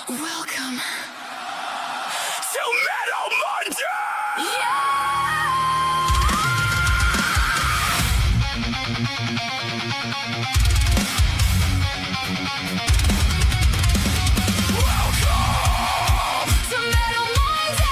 Welcome to Metal Monday! Yeah! Welcome to Metal Monday!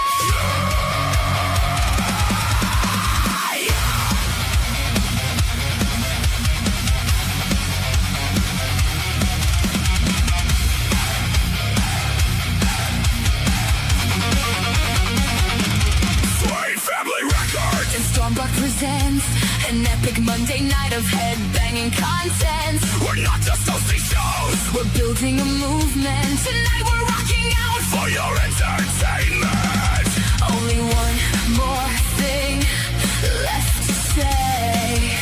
And Stormdok presents an epic Monday night of head-banging content. We're not just hosting shows, we're building a movement. Tonight we're rocking out for your entertainment. Only one more thing left to say.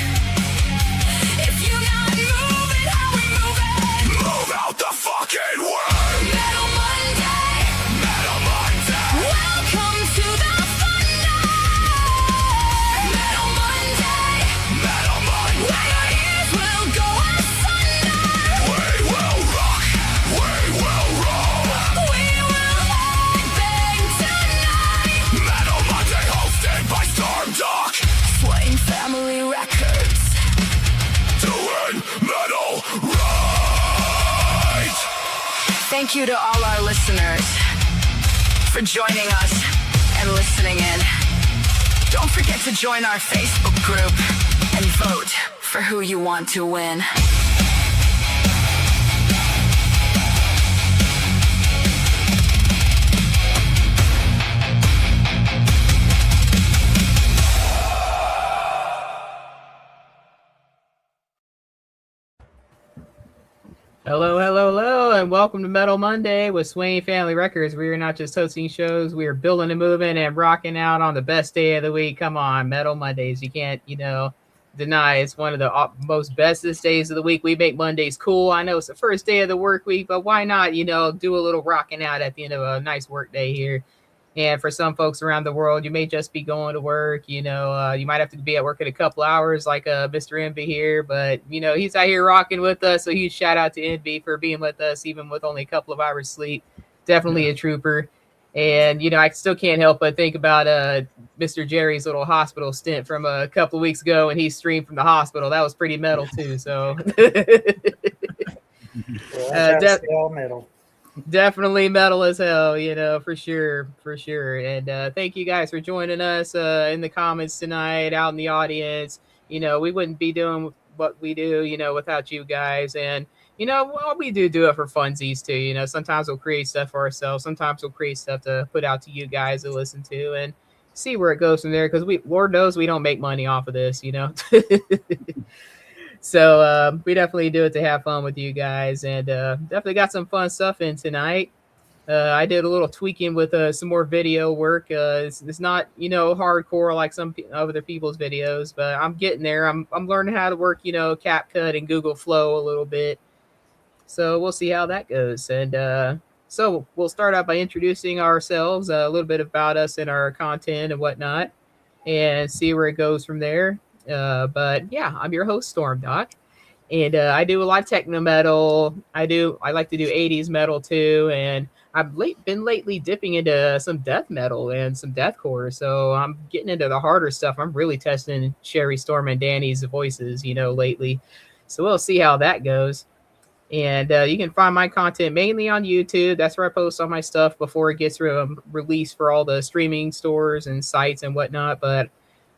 If you're not moving how we move it, move out the fucking way. Metal Monday, Metal Monday. Welcome to the fun night. Metal Monday, Metal Monday. Where your ears will go asunder. We will rock, we will roll, we will headbang tonight. Metal Monday hosted by Stormdok, Swain Family Records. Doing metal right. Thank you to all our listeners for joining us and listening in. Don't forget to join our Facebook group and vote for who you want to win. Hello, and welcome to Metal Monday with Swain Family Records. We are not just hosting shows, we are building and moving and rocking out on the best day of the week. Come on, Metal Mondays. You can't, deny it's one of the most bestest days of the week. We make Mondays cool. I know it's the first day of the work week, but why not, do a little rocking out at the end of a nice work day here. And for some folks around the world, you may just be going to work, you might have to be at work in a couple hours like Mr. Envy here, but, he's out here rocking with us. So huge shout out to Envy for being with us, even with only a couple of hours sleep. Definitely a trooper. And, I still can't help but think about Mr. Jerry's little hospital stint from a couple of weeks ago when he streamed from the hospital. That was pretty metal too. So all metal. Definitely metal as hell, for sure. And thank you guys for joining us in the comments tonight, out in the audience. We wouldn't be doing what we do, without you guys. And, well, we do it for funsies too. Sometimes we'll create stuff for ourselves. Sometimes we'll create stuff to put out to you guys to listen to and see where it goes from there. Because Lord knows we don't make money off of this, So we definitely do it to have fun with you guys, and definitely got some fun stuff in tonight. I did a little tweaking with some more video work. It's not, hardcore like some other people's videos, but I'm getting there. I'm learning how to work, CapCut and Google Flow a little bit. So we'll see how that goes. And so we'll start out by introducing ourselves, a little bit about us and our content and whatnot, and see where it goes from there. But yeah, I'm your host, Stormdok, and I do a lot of techno metal. I like to do 80s metal too, and I've been lately dipping into some death metal and some deathcore. So I'm getting into the harder stuff. I'm really testing Sherry, Storm, and Danny's voices, lately. So we'll see how that goes. And you can find my content mainly on YouTube. That's where I post all my stuff before it gets released for all the streaming stores and sites and whatnot. But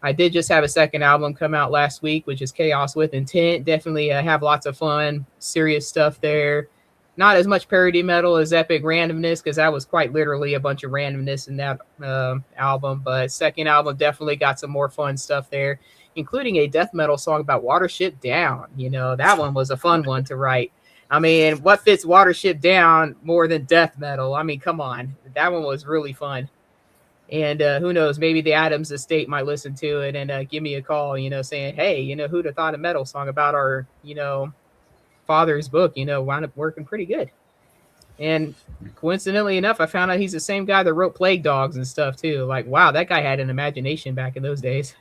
I did just have a second album come out last week, which is Chaos with Intent. Definitely have lots of fun, serious stuff there. Not as much parody metal as Epic Randomness, because that was quite literally a bunch of randomness in that album. But second album definitely got some more fun stuff there, including a death metal song about Watership Down. That one was a fun one to write. I mean, what fits Watership Down more than death metal? I mean, come on. That one was really fun. And who knows, maybe the Adams Estate might listen to it and give me a call, saying, hey, who'd have thought a metal song about our, father's book, wound up working pretty good. And coincidentally enough, I found out he's the same guy that wrote Plague Dogs and stuff too. Like, wow, that guy had an imagination back in those days.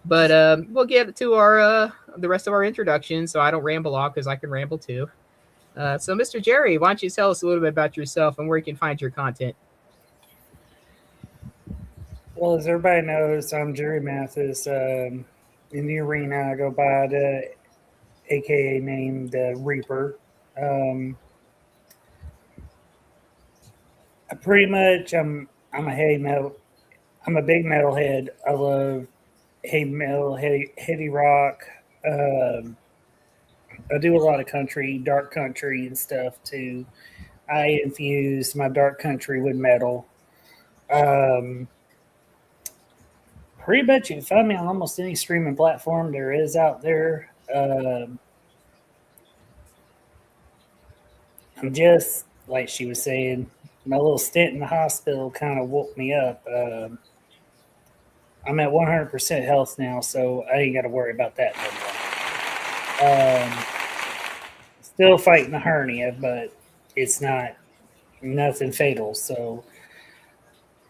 But we'll get to our the rest of our introduction, so I don't ramble off because I can ramble too. So, Mr. Jerry, why don't you tell us a little bit about yourself and where you can find your content? Well, as everybody knows, I'm Jerry Mathis. In the arena, I go by the AKA named Reaper. Um, I pretty much, I'm a heavy metal. I'm a big metalhead. I love heavy metal, heavy rock. Um, I do a lot of country, dark country, and stuff too. I infuse my dark country with metal. Um, Pretty much you can find me on almost any streaming platform there is out there. I'm just like she was saying, my little stint in the hospital kind of woke me up. I'm at 100% health now, so I ain't got to worry about that no more. Still fighting the hernia, but it's not nothing fatal. So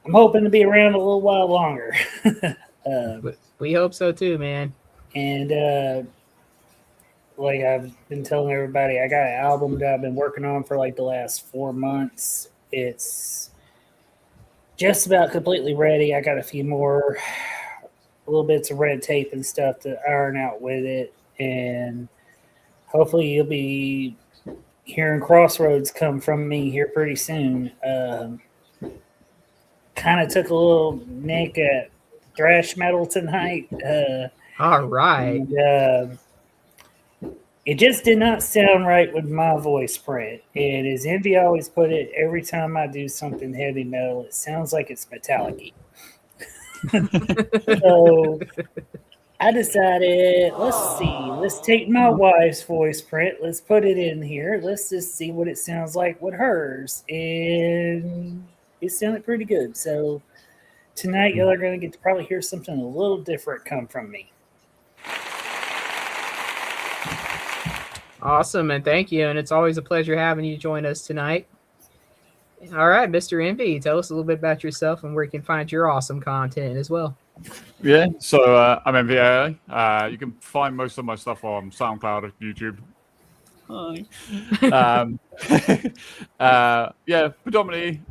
I'm hoping to be around a little while longer. We hope so too, man. And like I've been telling everybody, I got an album that I've been working on for like the last 4 months. It's just about completely ready. I got a few more little bits of red tape and stuff to iron out with it. And hopefully you'll be hearing Crossroads come from me here pretty soon. Kind of took a little nick at thrash metal tonight. All right. And, it just did not sound right with my voice print. And as Envy always put it, every time I do something heavy metal, it sounds like it's metallic. So I decided, let's take my wife's voice print, let's put it in here, let's just see what it sounds like with hers. And it sounded pretty good. So tonight, y'all are going to get to probably hear something a little different come from me. Awesome, and thank you. And it's always a pleasure having you join us tonight. All right, Mr. Envy, tell us a little bit about yourself and where you can find your awesome content as well. Yeah, so I'm MVA. You can find most of my stuff on SoundCloud, YouTube. Hi. Yeah, predominantly,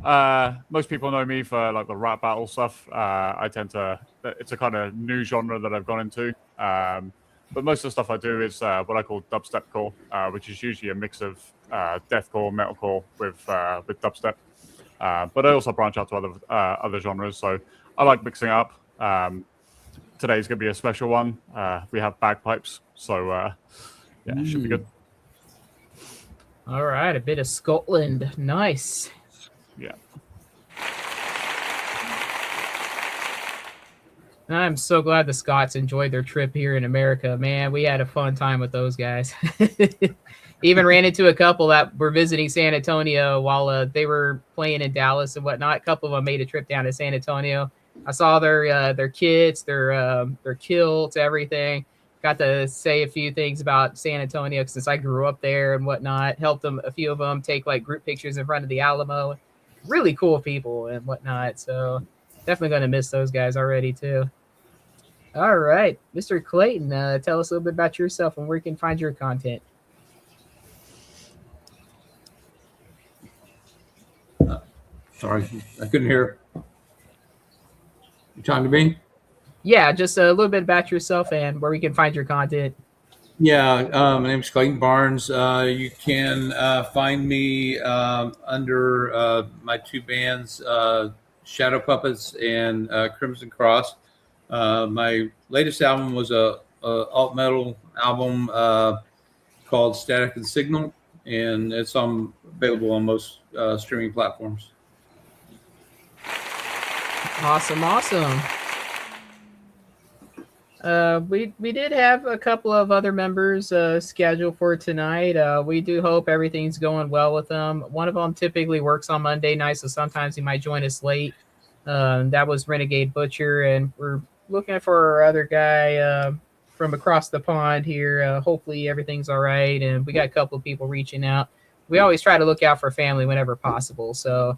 most people know me for like the rap battle stuff. It's a kind of new genre that I've gone into. But most of the stuff I do is what I call dubstepcore, which is usually a mix of deathcore, metalcore with dubstep. But I also branch out to other genres, so I like mixing up. Today's going to be a special one. We have bagpipes, so yeah, it should be good. All right, a bit of Scotland. Nice. Yeah. I'm so glad the Scots enjoyed their trip here in America. Man, we had a fun time with those guys. Even ran into a couple that were visiting San Antonio while they were playing in Dallas and whatnot. A couple of them made a trip down to San Antonio. I saw their kits, their kilts, everything. Got to say a few things about San Antonio since I grew up there and whatnot. Helped them, a few of them, take like group pictures in front of the Alamo. Really cool people and whatnot. So definitely going to miss those guys already too. All right, Mr. Clayton, tell us a little bit about yourself and where you can find your content. Sorry, I couldn't hear. You talking to me? Yeah, just a little bit about yourself and where we can find your content. Yeah, my name is Clayton Barnes. You can find me under my two bands, Shadow Puppets and Crimson Cross. My latest album was a alt metal album called Static and Signal, and it's available on most streaming platforms. Awesome. We did have a couple of other members scheduled for tonight. We do hope everything's going well with them. One of them typically works on Monday nights, so sometimes he might join us late. That was Renegade Butcher, and we're looking for our other guy from across the pond here. Hopefully everything's all right, and we got a couple of people reaching out. We always try to look out for family whenever possible, so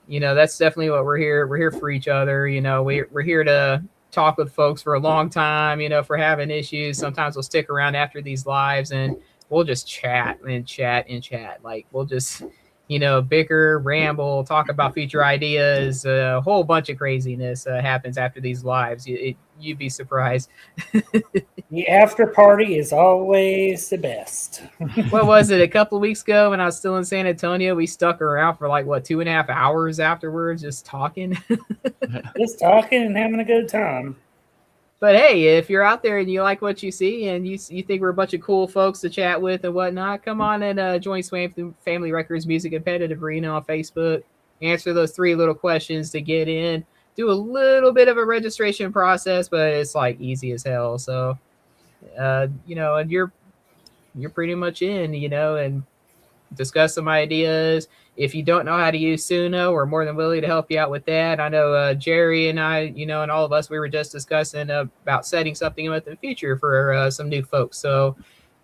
that's definitely what we're here. We're here for each other. We're here to talk with folks for a long time. If we're having issues, sometimes we'll stick around after these lives and we'll just chat and chat and chat. Like we'll just, bicker, ramble, talk about future ideas. A whole bunch of craziness happens after these lives. You'd be surprised. The after party is always the best. What was it? A couple of weeks ago when I was still in San Antonio, we stuck around for like 2.5 hours afterwards, just talking. Just talking and having a good time. But hey, if you're out there and you like what you see and you think we're a bunch of cool folks to chat with and whatnot, come on and join Swamp Family Records Music Competitive Arena on Facebook. Answer those 3 little questions to get in. Do a little bit of a registration process, but it's like easy as hell. So, and you're pretty much in, and discuss some ideas. If you don't know how to use Suno, we're more than willing to help you out with that. I know Jerry and I, and all of us, we were just discussing about setting something up in the future for some new folks. So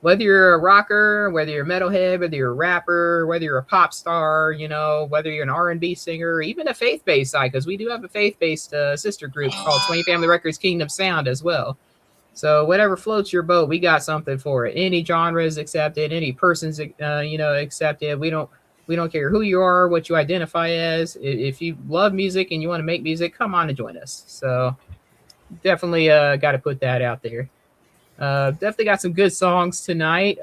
whether you're a rocker, whether you're a metalhead, whether you're a rapper, whether you're a pop star, whether you're an R&B singer, or even a faith-based side, because we do have a faith-based sister group called 20 Family Records Kingdom Sound as well. So whatever floats your boat, we got something for it. Any genre is accepted, any person's accepted. We don't care who you are, what you identify as. If you love music and you want to make music, come on and join us. So definitely got to put that out there. Definitely got some good songs tonight.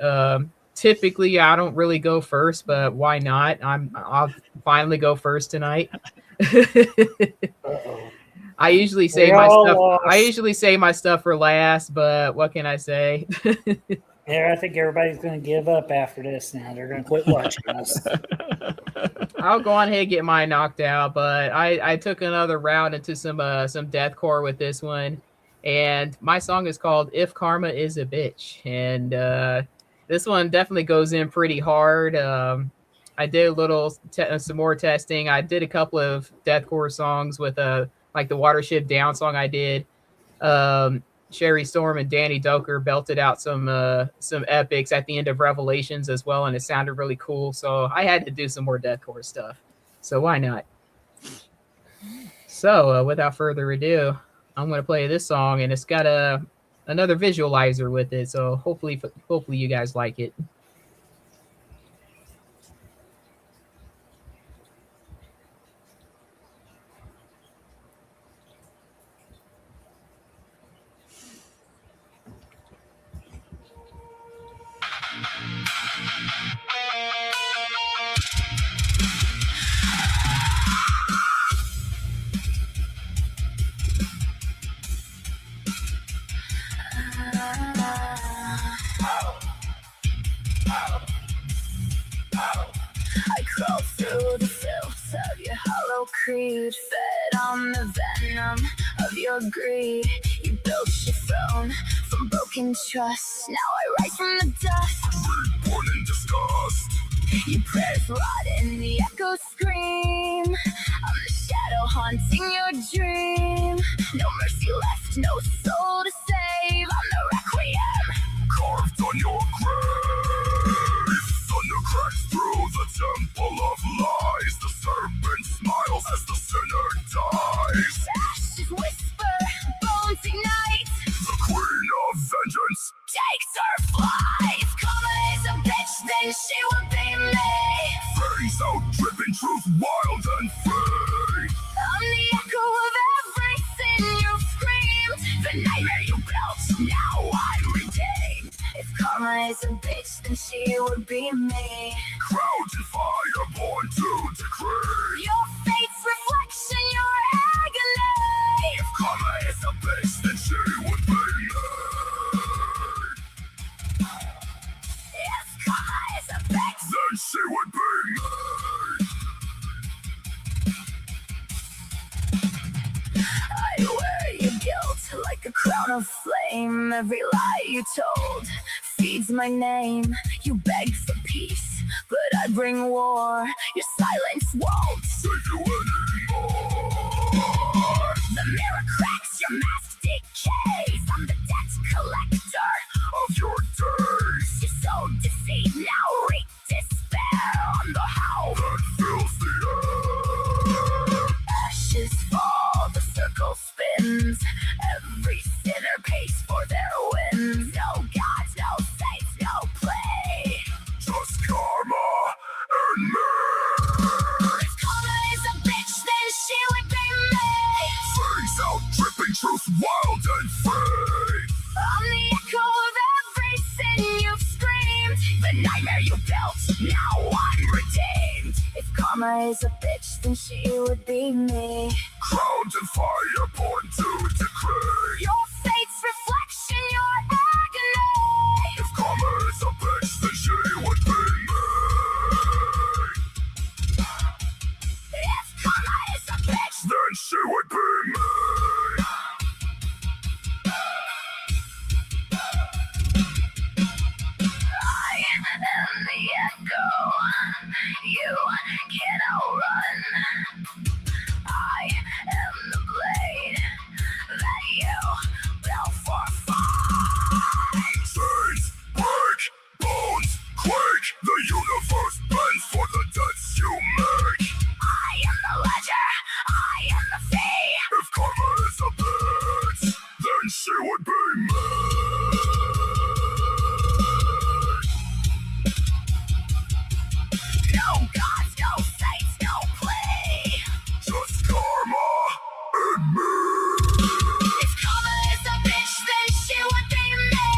Typically, I don't really go first, but why not? I'll finally go first tonight. Uh-oh. I usually say my stuff for last, but what can I say? Yeah, I think everybody's going to give up after this now. They're going to quit watching us. I'll go on ahead and get mine knocked out, but I took another round into some deathcore with this one, and my song is called "If Karma Is a Bitch," and this one definitely goes in pretty hard. I did a little some more testing. I did a couple of deathcore songs with like the Watership Down song I did. Sherry Storm and Danny Doker belted out some epics at the end of Revelations as well, and it sounded really cool. So I had to do some more deathcore stuff. So why not? So without further ado, I'm going to play this song, and it's got another visualizer with it. So hopefully you guys like it. I crawl through the filth of your hollow creed, fed on the venom of your greed. You built your throne from broken trust. Now I rise from the dust, reborn in disgust. Your prayers rot in the echo scream. I'm the shadow haunting your dream. No mercy left, no soul to save. I'm the requiem carved on your grave. Thunder cracks through the temple of lies. The serpent smiles as the sinner dies. Ashes whisper, bones ignite. The queen of vengeance takes her flight. If karma is a bitch, then she will be me. Face out, dripping truth, wild and free. I'm the echo of every sin you've screamed. The nightmare you built, now I'm redeemed. If karma is a bitch, then she would be me. Crowned in fire, born to decree. Your fate's reflection, your agony. If karma is a bitch, then she would be me. If karma is a bitch, then she would be me. I wear your guilt like a crown of flame. Every lie you told feeds my name. You beg for peace, but I bring war. Your silence won't save you anymore. The mirror cracks, your mask decays. I'm the debt collector of your days. You sowed deceit, now reap despair. I'm the howl that fills the air. Ashes fall, the circle spins. Every sinner pays for their wins. No gods, no saints, no place. The nightmare you built, now I'm redeemed. If karma is a bitch, then she would be me. Crowned in fire, born to decree. Your fate's reflection, your agony. If karma is a bitch, then she would be me. If karma is a bitch, then she would be me. I am the echo. You can outrun. I am the blade that you will forfeit. Chains break, bones quake. The universe bends for the debts you make. I am the ledger. I am the fee. If karma is a bitch, then she would be me. No gods, no saints, no play. Just karma and me. If karma is a bitch, then she would be me.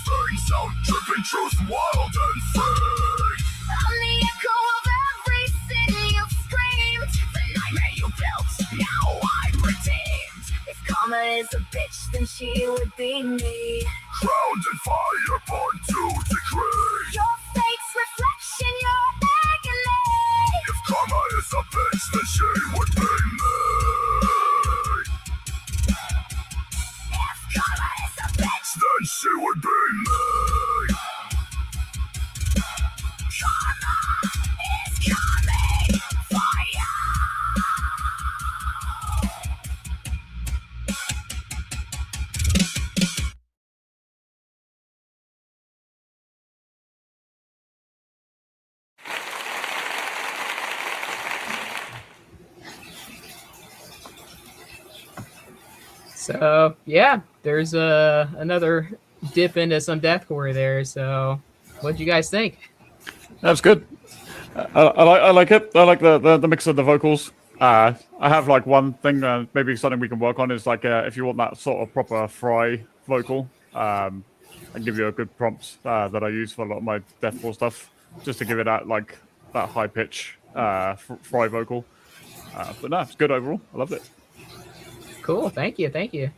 Fangs out, dripping truth, wild and free. I'm the echo of every sin you've screamed. The nightmare you built, now I'm redeemed. If karma is a bitch, then she would be me. Crowned in fire, born to decree. Your fate's reflection, your agony. If karma is a bitch, then she would be me. If karma is a bitch, then she would be me. Karma is coming for you. So yeah, there's another dip into some deathcore there. So what'd you guys think? That's good. I like it. I like the mix of the vocals. I have like one thing, maybe something we can work on is like if you want that sort of proper fry vocal, I can give you a good prompt that I use for a lot of my deathcore stuff, just to give it that like that high pitch fry vocal. But no, it's good overall. I loved it. Cool, thank you, thank you.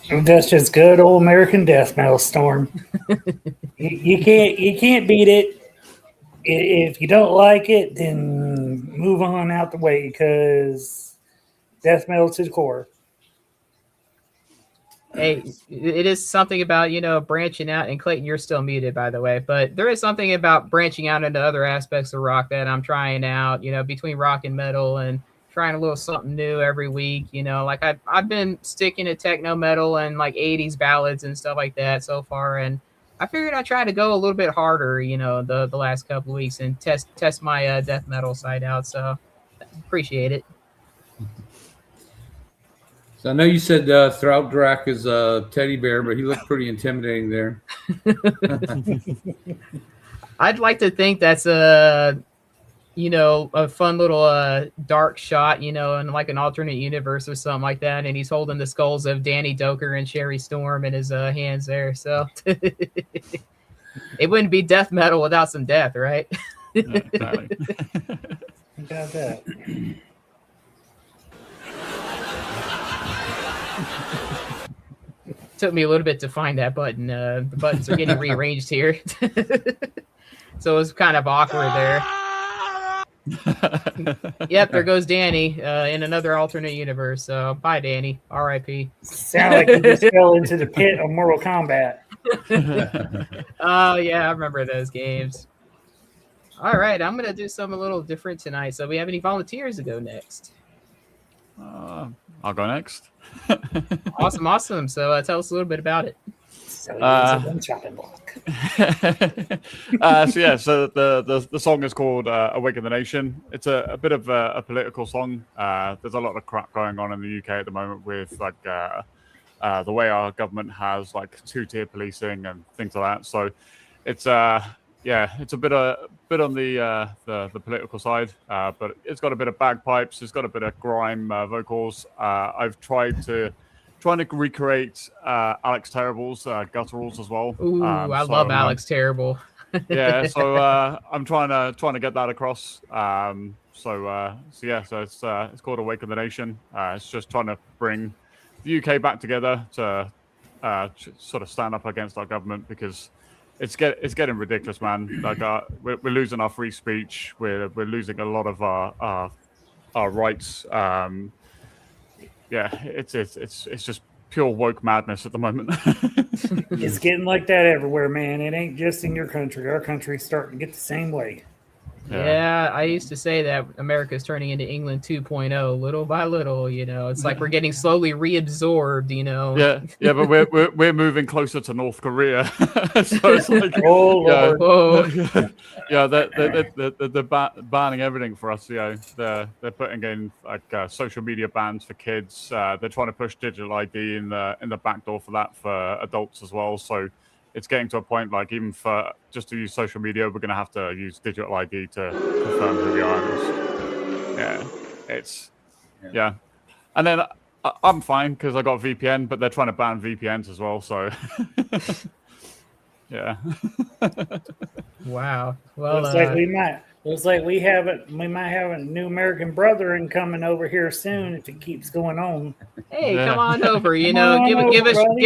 That's just good old American death metal, Storm. You can't beat it. If you don't like it, then move on out the way, because death metal to the core. Hey, it is something about, branching out, and Clayton, you're still muted, by the way, but there is something about branching out into other aspects of rock that I'm trying out, between rock and metal, and trying a little something new every week. Like I've been sticking to techno metal and like 80s ballads and stuff like that so far, and I figured I'd try to go a little bit harder, the last couple of weeks, and test my death metal side out. So appreciate it. So I know you said Thraldrak is a teddy bear, but he looked pretty intimidating there. I'd like to think that's a fun little dark shot, in like an alternate universe or something like that. And he's holding the skulls of Danny Doker and Sherry Storm in his hands there. So it wouldn't be death metal without some death, right? Yeah, exactly. Got that. Took me a little bit to find that button. The buttons are getting rearranged here. So it was kind of awkward there. Yep, there goes Danny in another alternate universe. So bye, Danny. R.I.P. Sound like you just fell into the pit of Mortal Kombat. Oh yeah, I remember those games. All right, I'm gonna do something a little different tonight. So we have any volunteers to go next? I'll go next. Awesome. So tell us a little bit about it. So he was a one chopping block. So the song is called "Awaken the Nation." It's a bit of a political song. There's a lot of crap going on in the UK at the moment with like the way our government has like two-tier policing and things like that. So it's it's a bit on the political side, but it's got a bit of bagpipes. It's got a bit of grime vocals. I've tried to trying to recreate Alex Terrible's gutturals as well. Ooh, I love Alex Terrible. Yeah, so I'm trying to get that across. So it's called Awaken the Nation. It's just trying to bring the UK back together to sort of stand up against our government, because it's getting ridiculous, man. Like we're losing our free speech. We're losing a lot of our rights. It's just pure woke madness at the moment. It's getting like that everywhere, man. It ain't just in your country. Our country's starting to get the same way. Yeah, I used to say that America's turning into England 2.0, little by little. It's like we're getting slowly reabsorbed. Yeah, but we're moving closer to North Korea. So it's like, they're banning everything for us. They're putting in like social media bans for kids. They're trying to push digital ID in the back door for that for adults as well. So it's getting to a point like even for just to use social media, we're going to have to use digital ID to confirm who we are. Yeah. And then I'm fine because I got VPN, but they're trying to ban VPNs as well. So yeah. Wow. Well, looks like we might have a new American brethren coming over here soon if it keeps going on. Hey, come on over. Give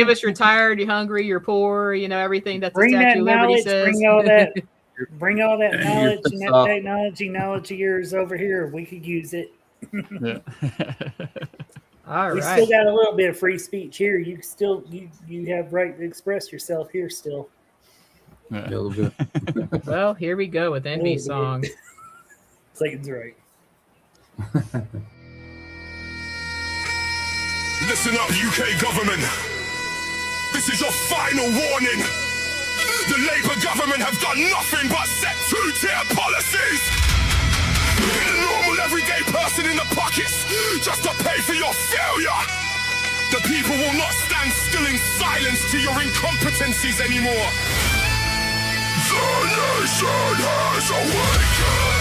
us you're tired, you're hungry, you're poor. Everything that the Statue of Liberty says. Bring all that knowledge and that knowledge of yours over here. We could use it. Yeah. All we right. still got a little bit of free speech here. You have right to express yourself here still. Yeah, a little bit. Well, here we go with Envy Song. Clayton's right. Listen up, UK government. This is your final warning. The Labour government have done nothing but set two-tier policies. The normal everyday person in the pockets just to pay for your failure. The people will not stand still in silence to your incompetencies anymore. The nation has awakened.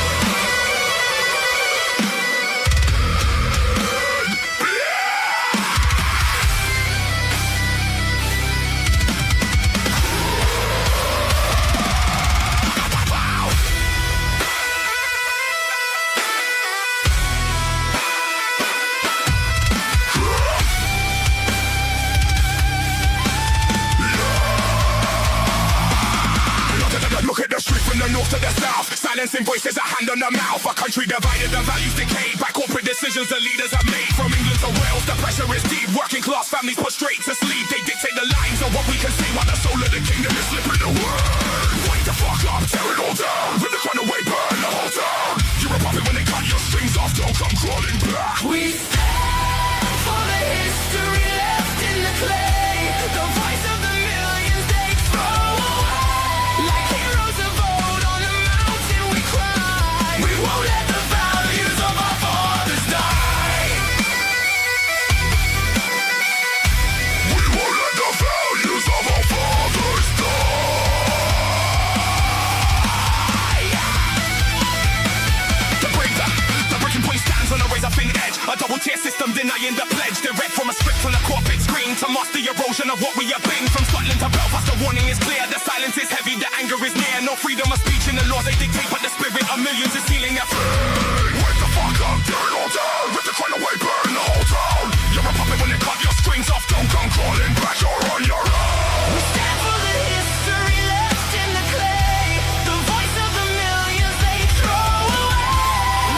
North to the south, silencing voices, a hand on the mouth. A country divided, the values decayed by corporate decisions the leaders have made. From England to Wales, the pressure is deep. Working class families put straight to sleep. They dictate the lines of what we can see, while the soul of the kingdom is slipping away. Wake the fuck up, tear it all down. Rip the crown away, burn the whole town. You're a puppet when they cut your strings off. Don't come crawling back. We stand for the history left in the clay. The voice of the millions they throw away. Like heroes of old on a mountain we cry. We won't let the values of our fathers die. We won't let the values of our fathers die. The breaking point stands on a razor thin edge. A double tier system denying the pledge. They're read from a script on a corporate screen to master the erosion of what we have been. From Scotland to Belfast, the warning is clear. The silence is heavy, the anger is near. No freedom of speech in the laws they dictate, but the spirit of millions is sealing their fate. Wake the fuck up, tear it all down. Rip the crown away, burn the whole town. You're a puppet when they cut your strings off. Don't come crawling back, you're on your own. We stand for the history left in the clay. The voice of the millions they throw away.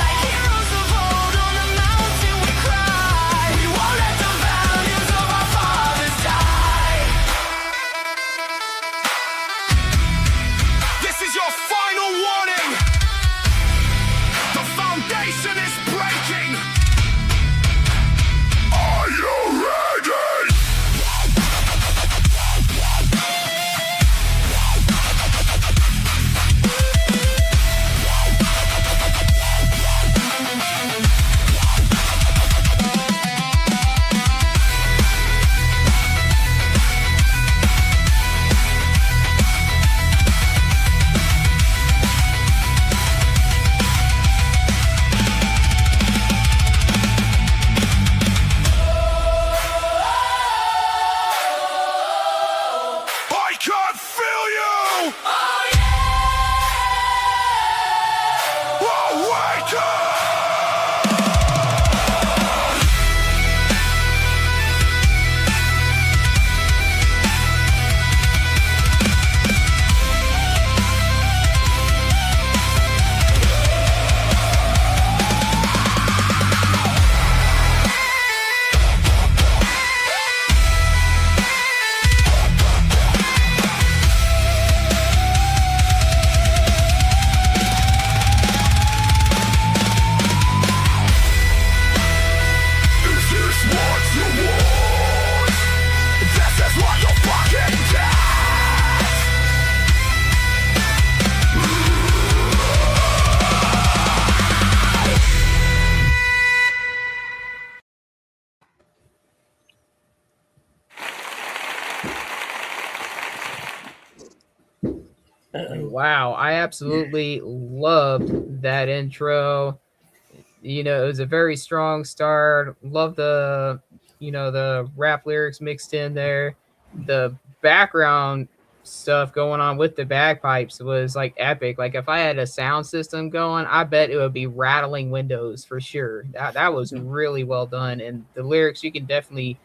Like heroes of old on a mountain we cry. We won't let the values of our fathers die. This is your final warning. The foundation is breaking. Are you ready? Wow, I absolutely loved that intro. You know, it was a very strong start. Love the, you know, the rap lyrics mixed in there. The background stuff going on with the bagpipes was like epic. Like if I had a sound system going, I bet it would be rattling windows for sure. That was really well done. And the lyrics, you can definitely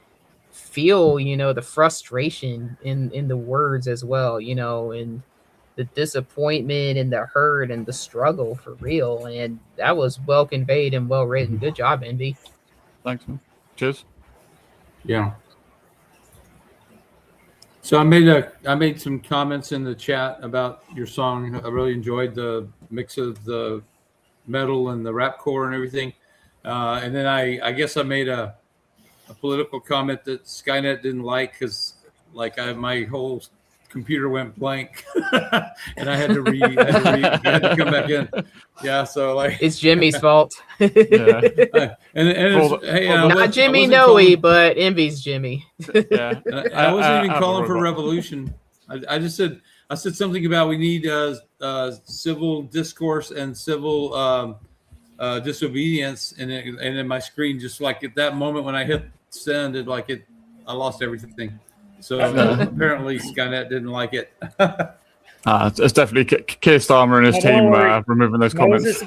feel, you know, the frustration in the words as well, you know, and the disappointment and the hurt and the struggle for real. And that was well conveyed and well written. Good job, Envy. Thanks, man. Cheers. Yeah. So I made some comments in the chat about your song. I really enjoyed the mix of the metal and the rapcore and everything. And then I guess I made a political comment that Skynet didn't like because my whole computer went blank and I had to come back in. Yeah, so like It's Jimmy's fault. Yeah. Not Jimmy Noe, but Envy's Jimmy. Yeah. I wasn't even calling for robot. revolution. I just said something about we need civil discourse and civil disobedience, and in my screen, just like at that moment when I hit send, I lost everything. So apparently Skynet didn't like it. It's definitely Keir Starmer and his team removing those comments.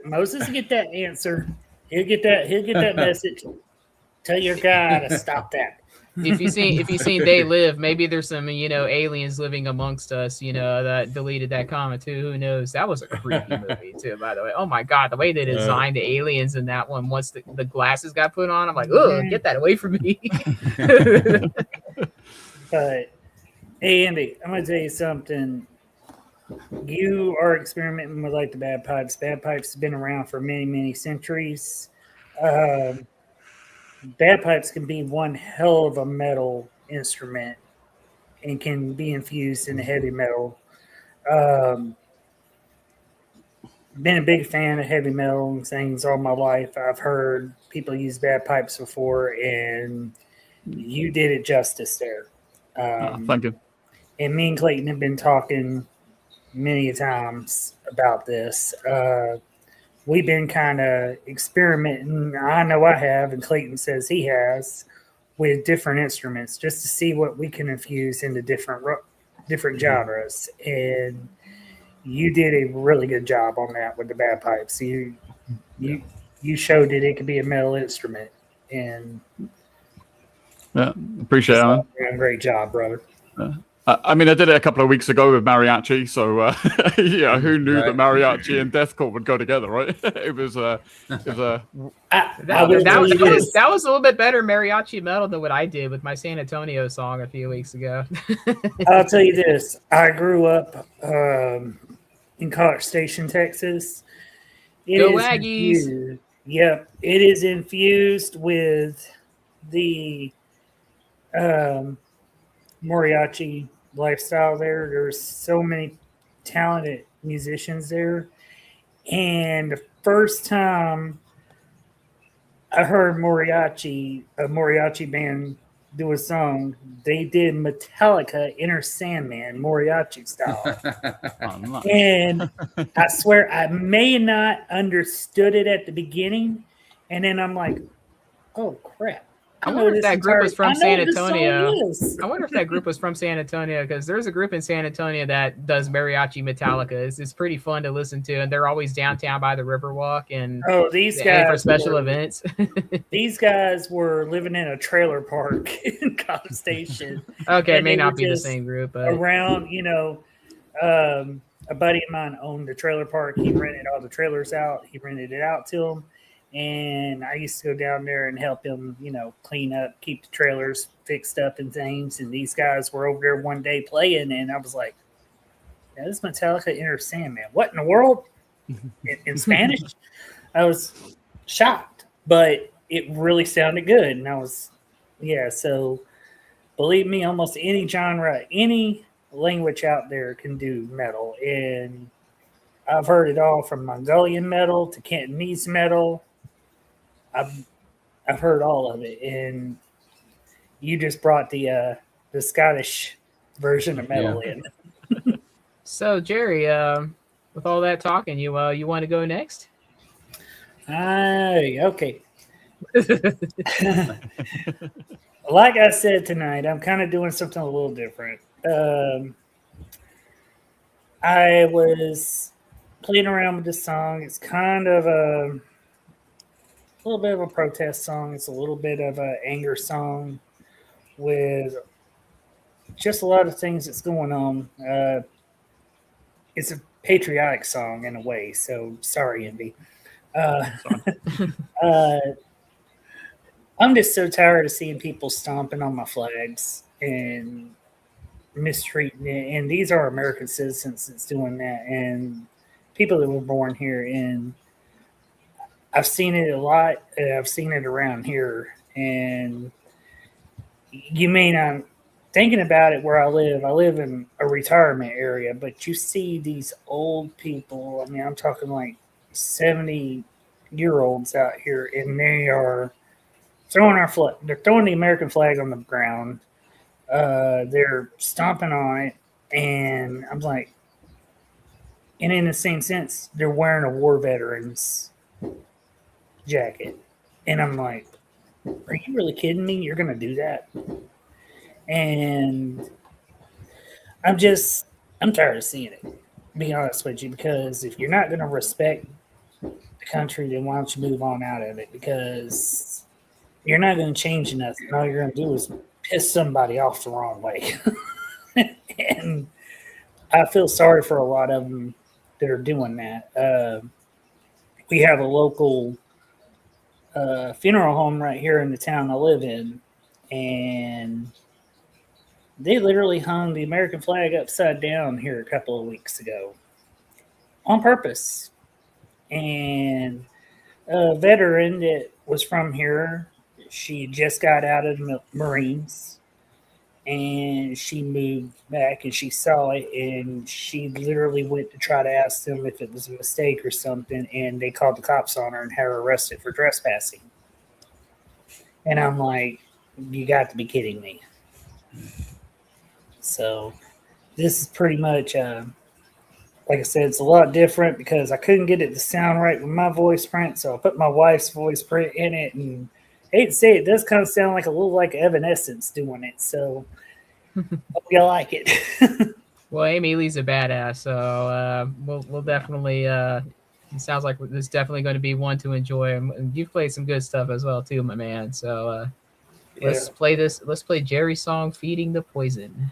Moses get that answer. He'll get that message. Tell your guy to stop that. If you seen They Live, maybe there's some, you know, aliens living amongst us, you know, that deleted that comment too. Who knows? That was a creepy movie too, by the way. Oh my god, the way they designed the aliens in that one, once the glasses got put on, I'm like, oh, get that away from me. But hey, Andy, I'm gonna tell you something. You are experimenting with like the bagpipes. Bagpipes have been around for many, many centuries. Bagpipes can be one hell of a metal instrument and can be infused in heavy metal. Been a big fan of heavy metal and things all my life. I've heard people use bagpipes before, and you did it justice there. Thank you. And me and Clayton have been talking many times about this. We've been kind of experimenting. I know I have, and Clayton says he has, with different instruments just to see what we can infuse into different genres. And you did a really good job on that with the bagpipes. You showed that it could be a metal instrument, and Yeah, appreciate it, Alan. you're doing a great job, brother. I mean, I did it a couple of weeks ago with mariachi, so yeah, who knew that mariachi and deathcore would go together, right? It was That was a little bit better mariachi metal than what I did with my San Antonio song a few weeks ago. I'll tell you this. I grew up in College Station, Texas. Go Aggies. Yep. It is infused with the mariachi lifestyle there. There's so many talented musicians there. And the first time I heard a mariachi band do a song, they did Metallica Inner Sandman mariachi style. Oh, nice. And I swear I may not understood it at the beginning. And then I'm like, oh crap. I wonder if that group was from San Antonio. I wonder if that group was from San Antonio, because there's a group in San Antonio that does mariachi Metallica. It's pretty fun to listen to, and they're always downtown by the Riverwalk and these guys for special events. These guys were living in a trailer park in College Station. Okay, it may not be the same group, but around, a buddy of mine owned the trailer park. He rented all the trailers out. He rented it out to them. And I used to go down there and help him, clean up, keep the trailers fixed up and things. And these guys were over there one day playing, and I was like, "That is Metallica Inner Sandman. What in the world?" in Spanish. I was shocked, but it really sounded good. And I was, so believe me, almost any genre, any language out there can do metal. And I've heard it all from Mongolian metal to Cantonese metal. I've heard all of it, and you just brought the Scottish version of metal in. So Jerry, with all that talking, you want to go next? Okay. Like I said tonight, I'm kind of doing something a little different. I was playing around with this song. It's kind of a little bit of a protest song. It's a little bit of an anger song with just a lot of things that's going on. It's a patriotic song in a way. So sorry, Envy. I'm just so tired of seeing people stomping on my flags and mistreating it. And these are American citizens that's doing that, and people that were born here. And I've seen it a lot. I've seen it around here. And you may not thinking about it where I live in a retirement area, but you see these old people. I mean, I'm talking like 70-year-olds out here, and they are throwing they're throwing the American flag on the ground. They're stomping on it, and I'm like, and in the same sense, they're wearing a war veteran's jacket, and I'm like, are you really kidding me? You're gonna do that? And I'm tired of seeing it, to be honest with you, because if you're not gonna respect the country, then why don't you move on out of it? Because you're not going to change nothing. All you're going to do is piss somebody off the wrong way. And I feel sorry for a lot of them that are doing that. We have a local funeral home right here in the town I live in, and they literally hung the American flag upside down here a couple of weeks ago on purpose. And a veteran that was from here, she just got out of the Marines, and she moved back, and she saw it, and she literally went to try to ask them if it was a mistake or something, and they called the cops on her and had her arrested for trespassing. And I'm like, you got to be kidding me. So this is pretty much, like I said, it's a lot different because I couldn't get it to sound right with my voice print, so I put my wife's voice print in it, and I hate to say it does kind of sound like a little like Evanescence doing it, so hope you like it. Well, Amy Lee's a badass, so we'll definitely. It sounds like there's definitely going to be one to enjoy. And you've played some good stuff as well too, my man. So let's play this. Let's play Jerry's song, "Feeding the Poison."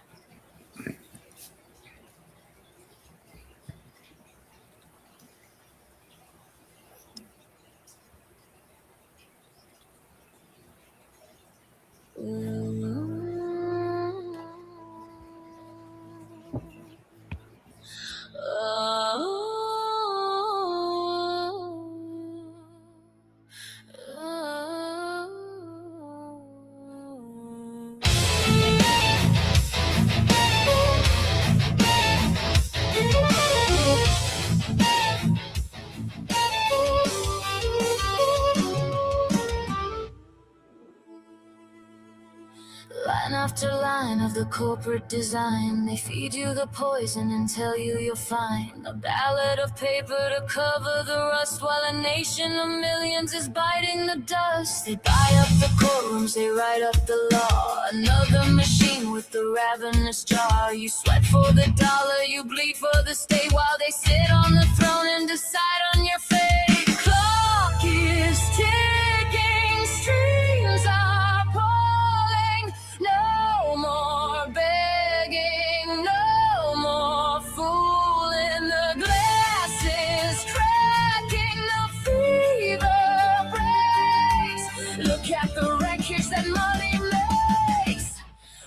Line after line of the corporate design, they feed you the poison and tell you you're fine. A ballad of paper to cover the rust, while a nation of millions is biting the dust. They buy up the courtrooms, they write up the law. Another machine with the ravenous jaw. You sweat for the dollar, you bleed for the state, while they sit on the throne and decide on your fate. Clock is ticking, strings are pulling. No more begging, no more fooling. The glass is cracking, the fever breaks. Look at the wreckage that money makes.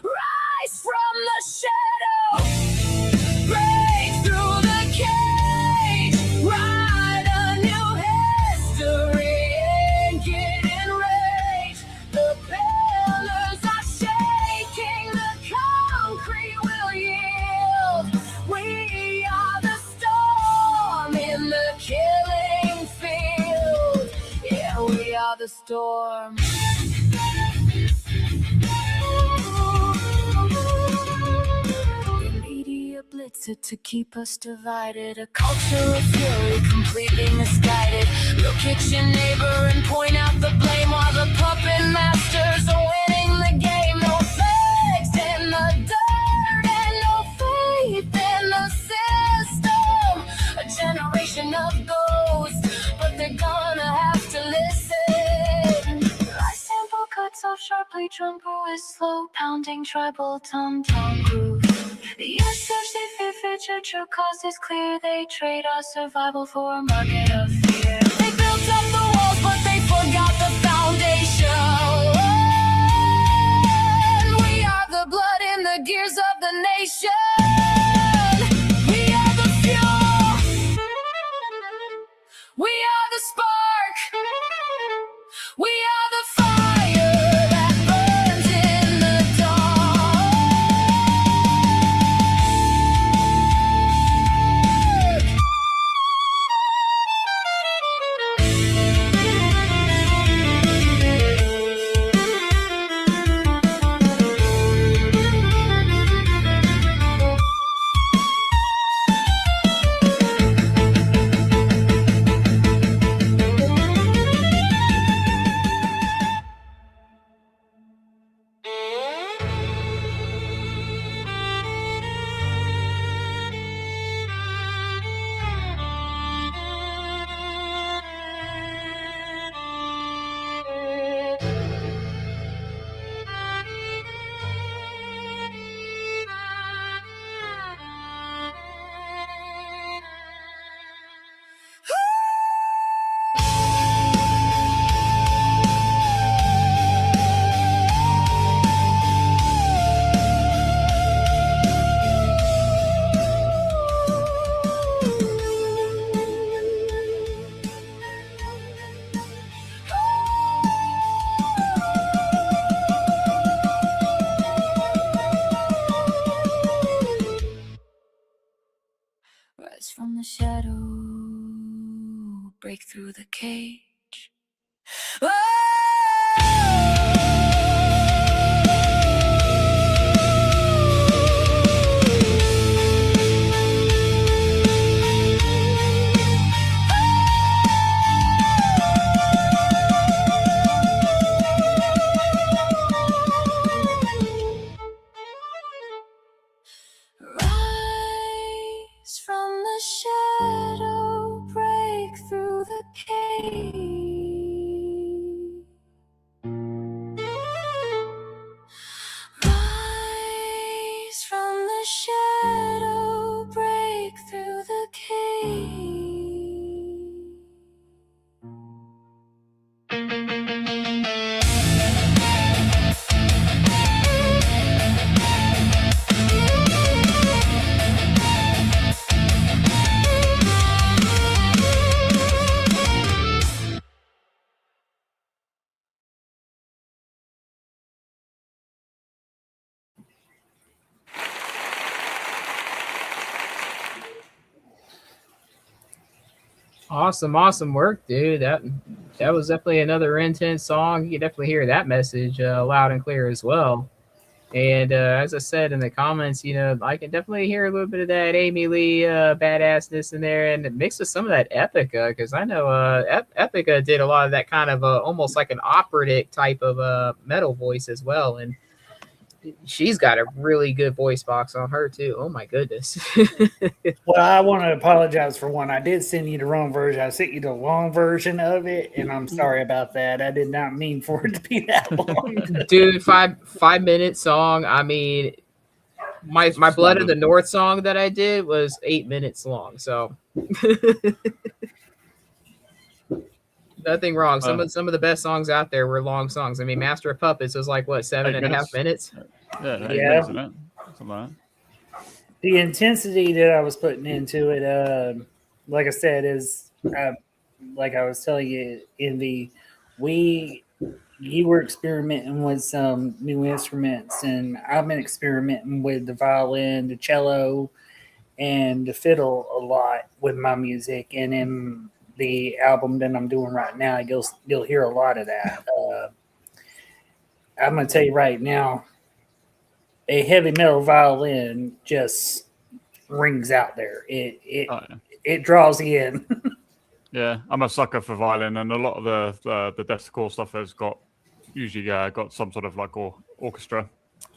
Rise from the shadow, break through the cage, write a new history and get enraged. The pillars are shaking, the concrete will yield. We are the storm in the killing field. Yeah, we are the storm. The media Pulitzer to keep us divided. A culture of fury, completely misguided. Look at your neighbor and point out the blame while the puppet masters are winning the game. No faith in the dirt and no faith in the system. A generation of ghosts, but they're gonna have to listen. I sample cuts off sharply, trumper with slow pounding tribal tom-tom groove. The SFR cause is clear. They trade our survival for a market of fear. They built up the walls, but they forgot the foundation. We are the blood in the gears of the nation. We are the fuel. We are the spark. We are the fire that burns in the dark. Rise from the shadow, break through the cage. Rise from the shadow, break through the cage. Rise from the shadow, break through the cage. Awesome work, dude. That was definitely another intense song. You can definitely hear that message loud and clear as well. And as I said in the comments, I can definitely hear a little bit of that Amy Lee badassness in there, and mixed with some of that Epica, because I know Epica did a lot of that kind of almost like an operatic type of metal voice as well, and she's got a really good voice box on her too. Oh my goodness. Well, I want to apologize for one. I did send you the wrong version. I sent you the long version of it, and I'm sorry about that. I did not mean for it to be that long. Dude, 5 minute song. I mean, my Blood of the North song that I did was 8 minutes long. So nothing wrong. Some of the best songs out there were long songs. I mean, Master of Puppets was like what, 7.5 minutes? Yeah, 8 Yeah. minutes, isn't it? Something like that. The intensity that I was putting into it, like I said, is like I was telling you, Envy, you were experimenting with some new instruments, and I've been experimenting with the violin, the cello, and the fiddle a lot with my music. And in the album that I'm doing right now, you'll hear a lot of that. I'm going to tell you right now, a heavy metal violin just rings out there. Oh, yeah. It draws you in. Yeah, I'm a sucker for violin, and a lot of the deathcore stuff has usually got some sort of like orchestra.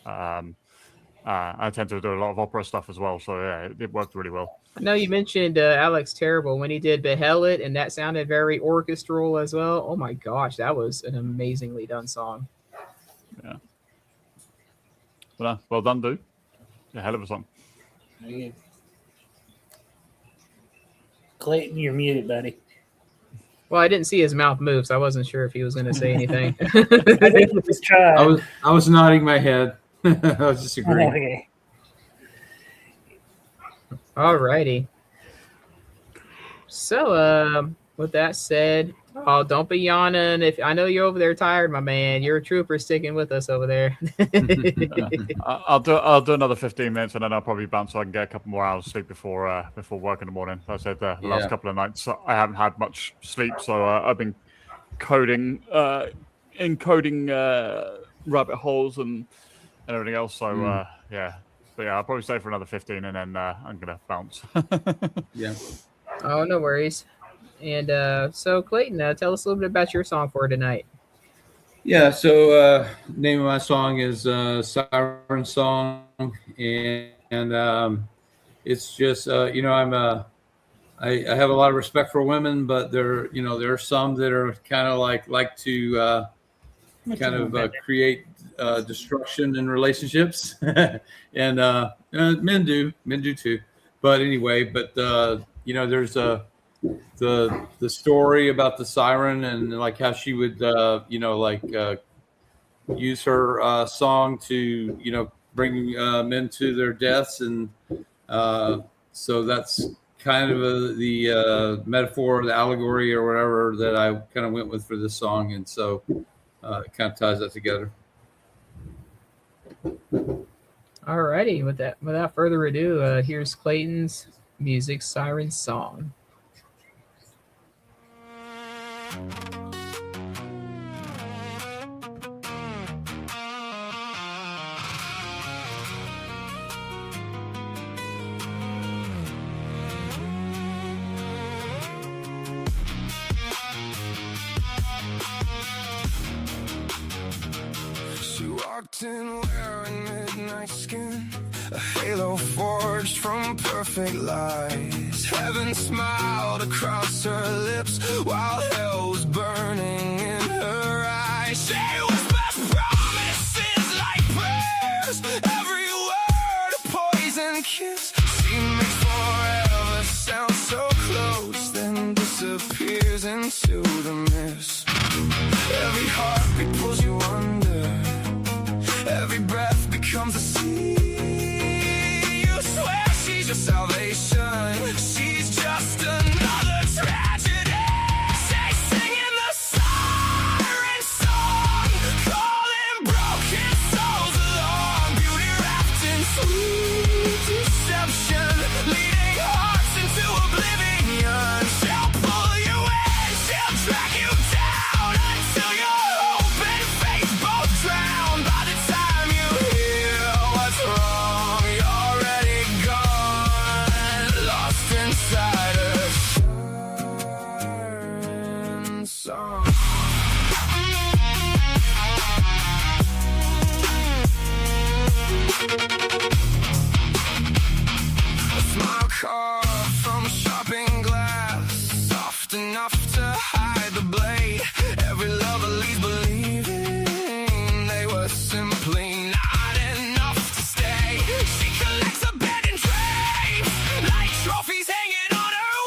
I tend to do a lot of opera stuff as well, so yeah, it worked really well. I know you mentioned Alex Terrible when he did Behelit, and that sounded very orchestral as well. Oh my gosh, that was an amazingly done song. Yeah. But, well done, dude. A hell of a song. Clayton, you're muted, buddy. Well, I didn't see his mouth move, so I wasn't sure if he was going to say anything. I think we just tried. I was nodding my head. I was just agreeing. Okay. All righty. So, with that said, oh, don't be yawning. If I know you're over there tired, my man, you're a trooper sticking with us over there. I'll do another 15 minutes, and then I'll probably bounce so I can get a couple more hours sleep before work in the morning. Like I said the last couple of nights I haven't had much sleep, so I've been encoding rabbit holes and everything else. So yeah. But yeah, I'll probably stay for another 15, and then I'm gonna bounce. Yeah. Oh, no worries. And so, Clayton, tell us a little bit about your song for tonight. Yeah. So name of my song is Siren Song, and it's just I have a lot of respect for women, but there are some that are kind of like to create destruction in relationships, and men do too. But anyway, there's the story about the siren and like how she would use her song to bring men to their deaths, and so that's kind of the metaphor, the allegory, or whatever that I kind of went with for this song, and so it kind of ties that together. All righty. Without further ado, here's Clayton's music Siren Song. She walked in wearing midnight skin, a halo forged from perfect lies. Heaven smiled across her lips while hell was burning in her eyes. She whispers promises like prayers, every word a poison kiss. She makes forever sound so close, then disappears into the mist. Every heartbeat pulls you under, every breath becomes a sea. You swear she's your salvation, she's just another tragedy. She's singing the siren song, calling broken souls along. Beauty wrapped in sweet deception, leading hearts into oblivion. She'll pull you in, she'll drag you down until your hope and faith both drown. By the time you hear what's wrong, you're already gone, lost inside her siren song. A smile carved from sharpened glass, soft enough to hide the blade. Every lover leaves believing they were simply not enough to stay. She collects abandoned dreams like trophies hanging on her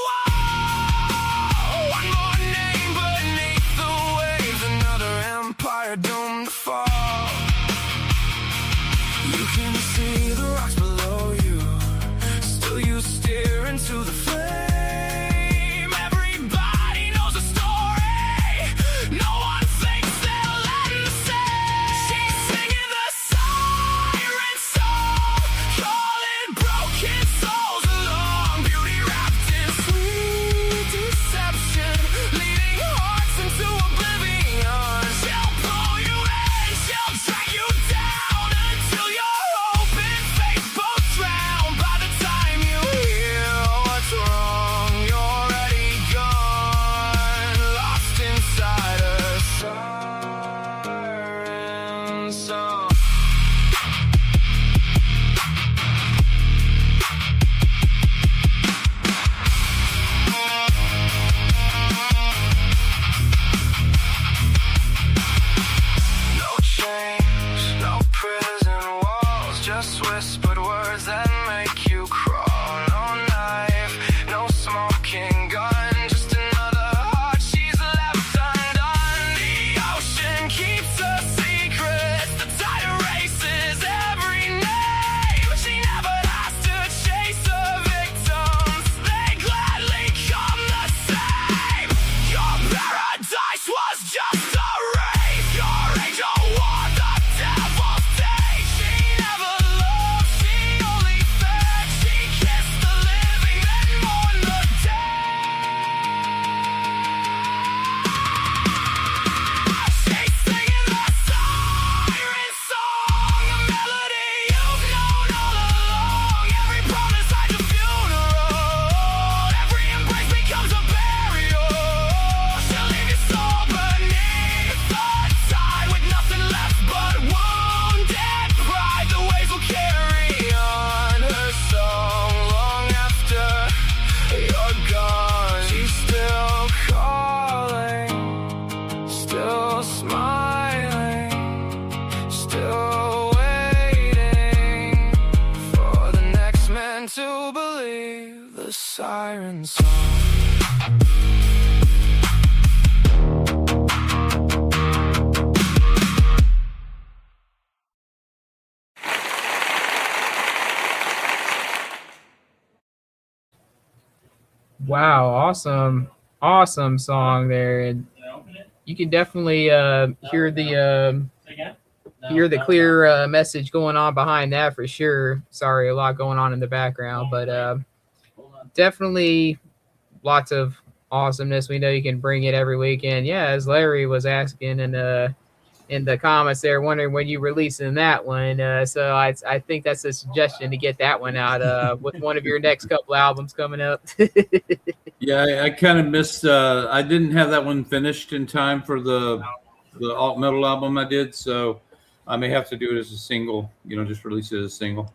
Wow, awesome song there, and you can definitely hear the clear message going on behind that for sure. Sorry, a lot going on in the background, but definitely lots of awesomeness. We know you can bring it every weekend. Yeah, as Larry was asking in the comments there, wondering when you releasing that one. So I think that's a suggestion to get that one out with one of your next couple albums coming up. Yeah, I kind of missed. I didn't have that one finished in time for the alt metal album I did, so I may have to do it as a single. Just release it as a single.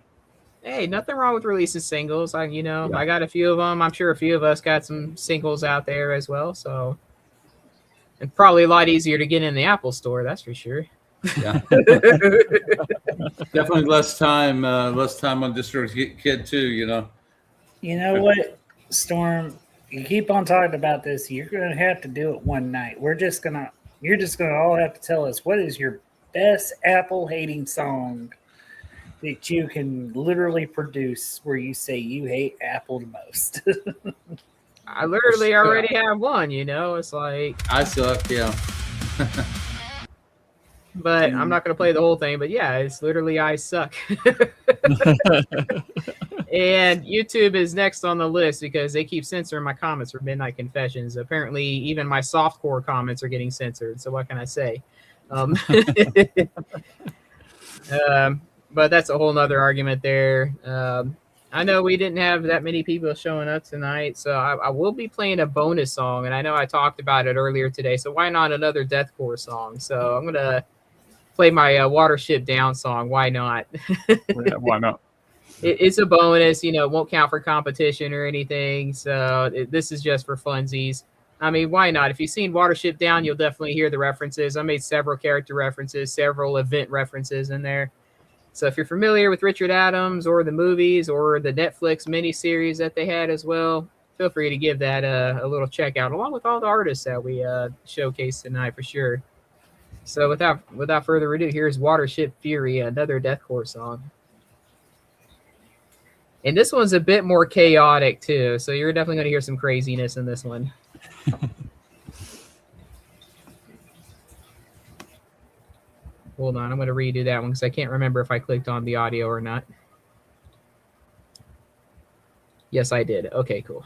Hey, nothing wrong with releasing singles. I got a few of them. I'm sure a few of us got some singles out there as well. So, and probably a lot easier to get in the Apple Store. That's for sure. Yeah, definitely less time on DistroKid too. You know what, Storm? You keep on talking about this. You're going to have to do it one night. You're just going to all have to tell us what is your best Apple hating song that you can literally produce where you say you hate Apple the most. I literally already have one, it's like I suck, yeah. But I'm not going to play the whole thing, but yeah, it's literally I suck. And YouTube is next on the list because they keep censoring my comments for Midnight Confessions. Apparently, even my softcore comments are getting censored. So what can I say? But that's a whole nother argument there. I know we didn't have that many people showing up tonight, so I will be playing a bonus song. And I know I talked about it earlier today, so why not another deathcore song? So I'm going to play my Watership Down song. Why not? Yeah, why not? It's a bonus, it won't count for competition or anything. So this is just for funsies. I mean, why not? If you've seen Watership Down, you'll definitely hear the references. I made several character references, several event references in there. So if you're familiar with Richard Adams or the movies or the Netflix miniseries that they had as well, feel free to give that a little check out, along with all the artists that we showcased tonight for sure. So without further ado, here's Watership Fury, another deathcore song. And this one's a bit more chaotic too, so you're definitely going to hear some craziness in this one. Hold on, I'm going to redo that one because I can't remember if I clicked on the audio or not. Yes, I did. Okay, cool.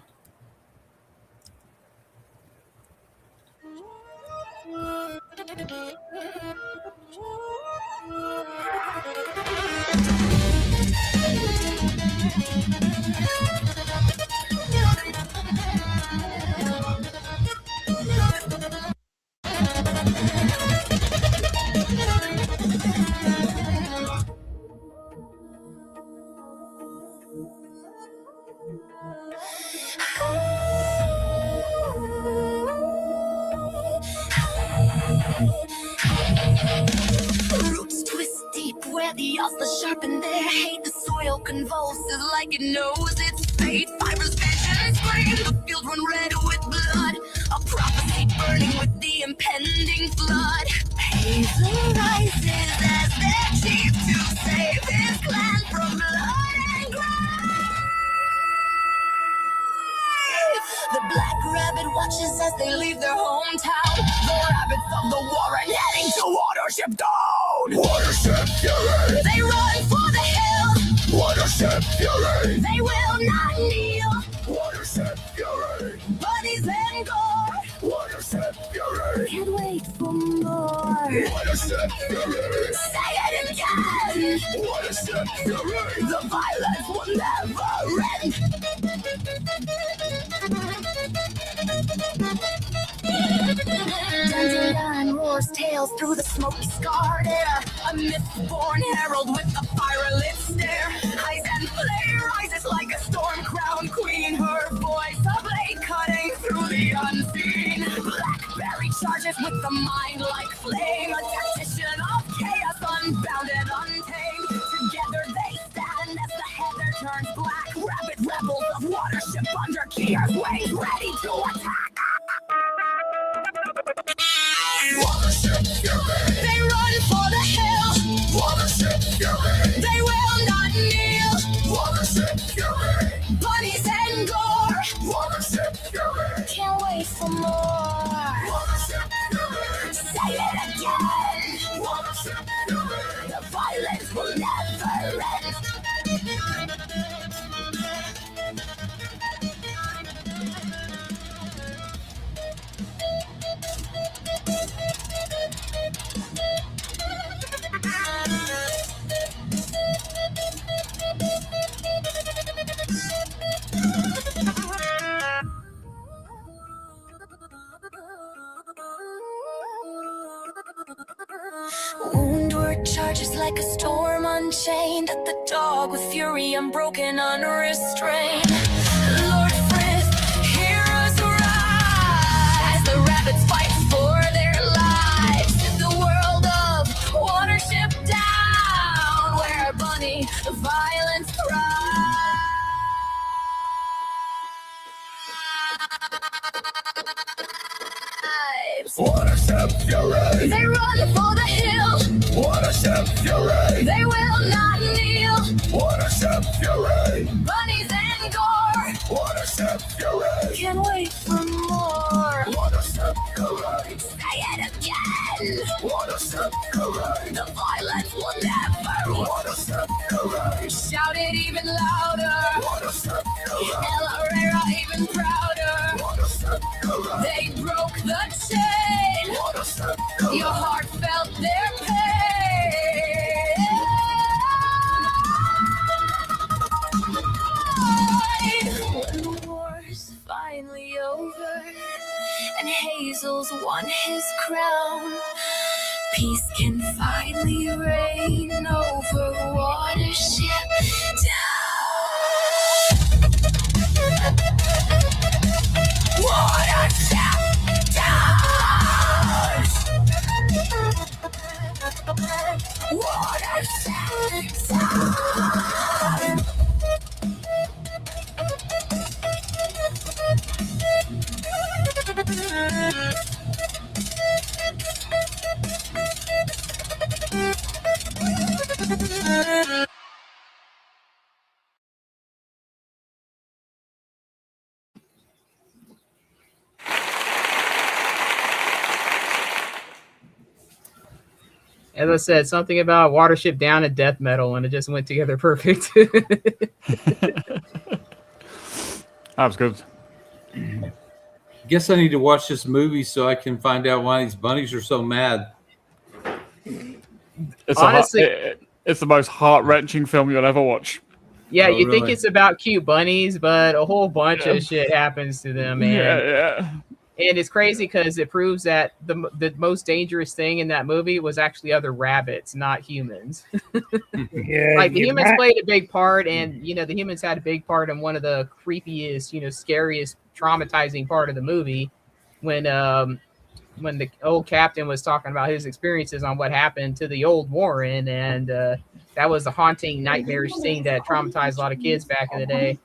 Roots twist deep where the oscars sharpen their hate. The soil convulses like it knows its fate. Fibers vision scream, the field run red with blood. A prophecy burning with the impending flood. Hazel rises as their chief to save his clan from blood and grave. The black rabbit watches as they leave their hometown. The rabbits of the warren heading to Watership Down. Watership Fury! They run for the hills. Watership Fury! They will not kneel. Watership Fury! Bodies and gore. Watership Fury! Can't wait for more. Watership Fury! Say it again. Watership Fury! The violence will never end. Dandelion roars tales through the smoky scarred air. A myth-born herald with a fire-lit stare. Eyes and flame rises like a storm-crowned queen. Her voice a blade cutting through the unseen. Blackberry charges with the mind like flame. A tactician of chaos, unbounded, untamed. Together they stand as the heather turns black. Rabid rebels of Watership under Kier's wing ready to attack. They run for the hill. They will not kneel. Bunnies and gore. Can't wait for more. Say it again. The violence will never end. Woundward charges like a storm unchained. At the dog with fury unbroken, unrestrained. Lord Frith, hear us rise. The rabbits fight for their lives. The world of Watership Down, where bunny violence thrives. They run for the hill. They will not kneel. Bunnies and gore. Can't wait for more. Say it again. The violence will never end. Shout it even louder. El Herrera even prouder. They broke the chain. Your heart felt their pain. When the war's finally over and Hazel's won his crown, peace can finally reign over Watership Down. Watership Down. Watership Down. As I said, something about Watership Down and death metal, and it just went together perfect. That was good. Guess I need to watch this movie so I can find out why these bunnies are so mad. It's Honestly- it's the most heart-wrenching film you'll ever watch. Yeah, Oh, you think really? it's about cute bunnies, but a whole bunch of shit happens to them, man. Yeah. And it's crazy because it proves that the most dangerous thing in that movie was actually other rabbits, not humans. Yeah, Like the you're humans not- played a big part, and the humans had a big part in one of the creepiest, scariest, traumatizing part of the movie when the old captain was talking about his experiences on what happened to the old Warren, and that was a haunting, nightmarish thing that traumatized a lot of kids back in the day.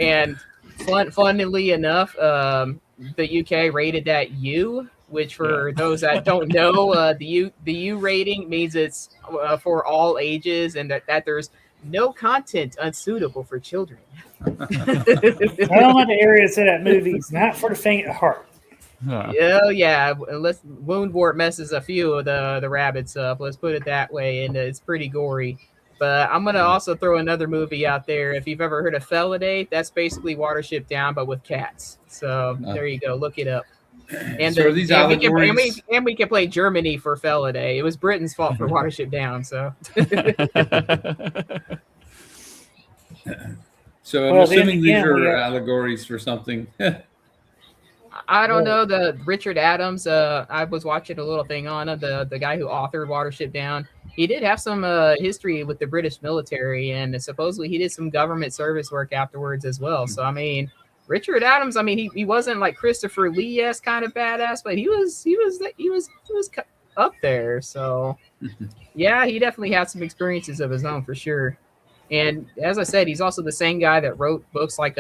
And funnily enough, the UK rated that U, which for those that don't know, the U rating means it's for all ages, and that there's no content unsuitable for children. I don't know the areas of that movie. It's not for the faint of heart. Yeah, unless Woundwort messes a few of the rabbits up, let's put it that way, and it's pretty gory. But I'm gonna also throw another movie out there. If you've ever heard of Felidae, that's basically Watership Down, but with cats. So there you go, look it up. And, So are these we allegories- can play Germany for Felidae. It was Britain's fault for Watership Down. So So I'm Well, then assuming these again, are we are- allegories for something. I don't know. The Richard Adams, I was watching a little thing on him, the guy who authored Watership Down. He did have some history with the British military, and supposedly he did some government service work afterwards as well. So I mean, Richard Adams, I mean, he wasn't like Christopher Lee-esque kind of badass, but he was up there. So yeah, he definitely had some experiences of his own for sure. And as I said, he's also the same guy that wrote books like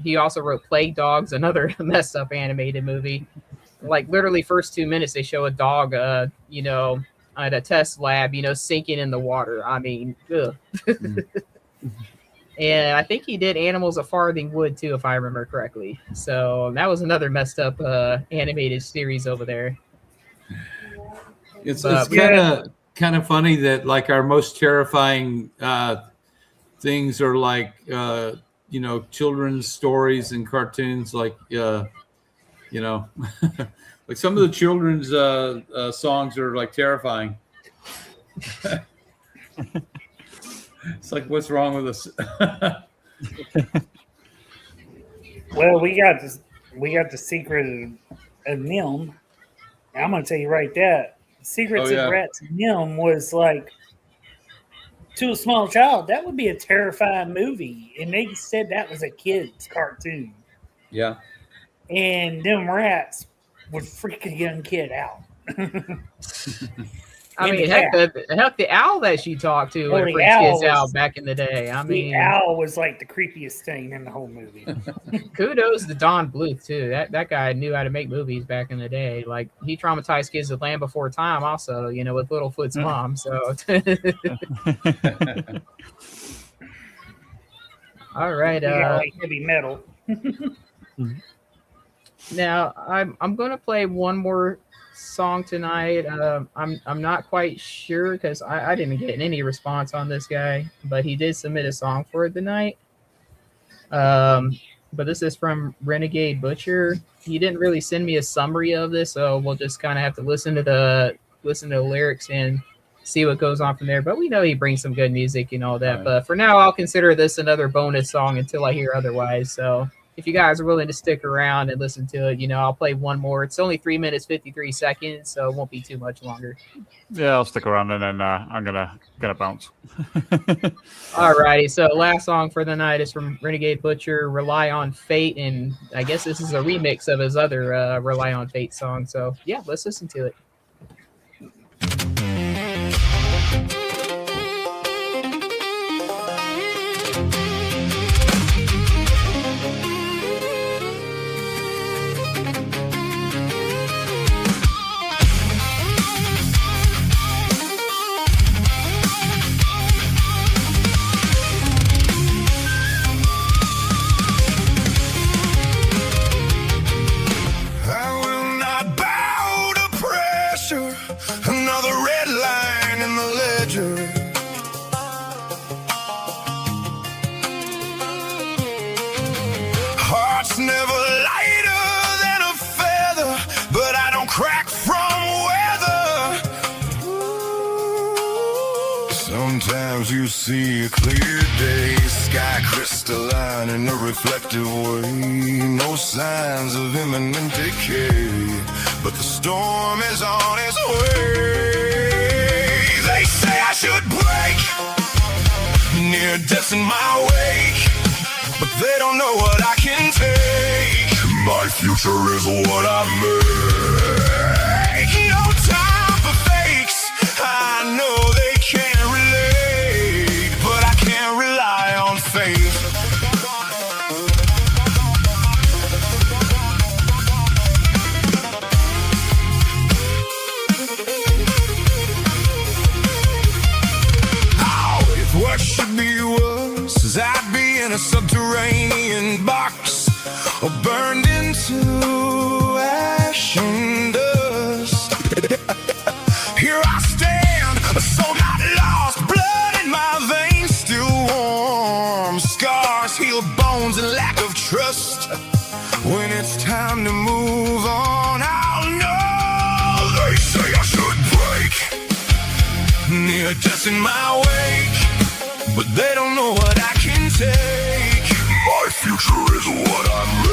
he also wrote Plague Dogs, another messed up animated movie. Like literally first 2 minutes, they show a dog, you know, at a test lab, you know, sinking in the water. I mean, ugh. And I think he did Animals of Farthing Wood too, if I remember correctly. So that was another messed up animated series over there. It's But kind of funny that like our most terrifying things are like you know, children's stories and cartoons, like you know, like some of the children's songs are like terrifying. It's like, what's wrong with us? Well, we got the secret of Nim. I'm gonna tell you right that Secrets of Rats and Nim was like, to a small child, that would be a terrifying movie, and they said that was a kid's cartoon. Yeah. And them rats would freak a young kid out. I mean, heck, the owl that she talked to would freak kids out back in the day. I mean, the owl was like the creepiest thing in the whole movie. Kudos to Don Bluth too. That guy knew how to make movies back in the day. Like he traumatized kids with Land Before Time, also, you know, with Littlefoot's mom. So, all right. Like heavy metal. Now I'm going to play one more song tonight. I'm not quite sure because I didn't get any response on this guy, but he did submit a song for it tonight. But this is from Renegade Butcher. He didn't really send me a summary of this, so we'll just kind of have to listen to the lyrics and see what goes on from there. But we know he brings some good music and all that. Right. But for now, I'll consider this another bonus song until I hear otherwise. So if you guys are willing to stick around and listen to it, you know, I'll play one more. It's only 3 minutes, 53 seconds, so it won't be too much longer. Yeah, I'll stick around and then I'm gonna bounce. Alrighty, so last song for the night is from Renegade Butcher, Rely on Fate, and I guess this is a remix of his other Rely on Fate song. So yeah, let's listen to it. Sometimes you see a clear day, sky crystalline in a reflective way. No signs of imminent decay, but the storm is on its way. They say I should break, near death's in my wake, but they don't know what I can take. My future is what I make. No time for fakes, I know they can't relate, but I can't rely on faith. If what should be was, I'd be in a subterranean box, or burned into ash and dust. Here I stand, a soul not lost, blood in my veins still warm, scars heal bones and lack of trust. When it's time to move on, I'll know. They say I should break, near death in my wake, but they don't know what I can take. My future is what I make.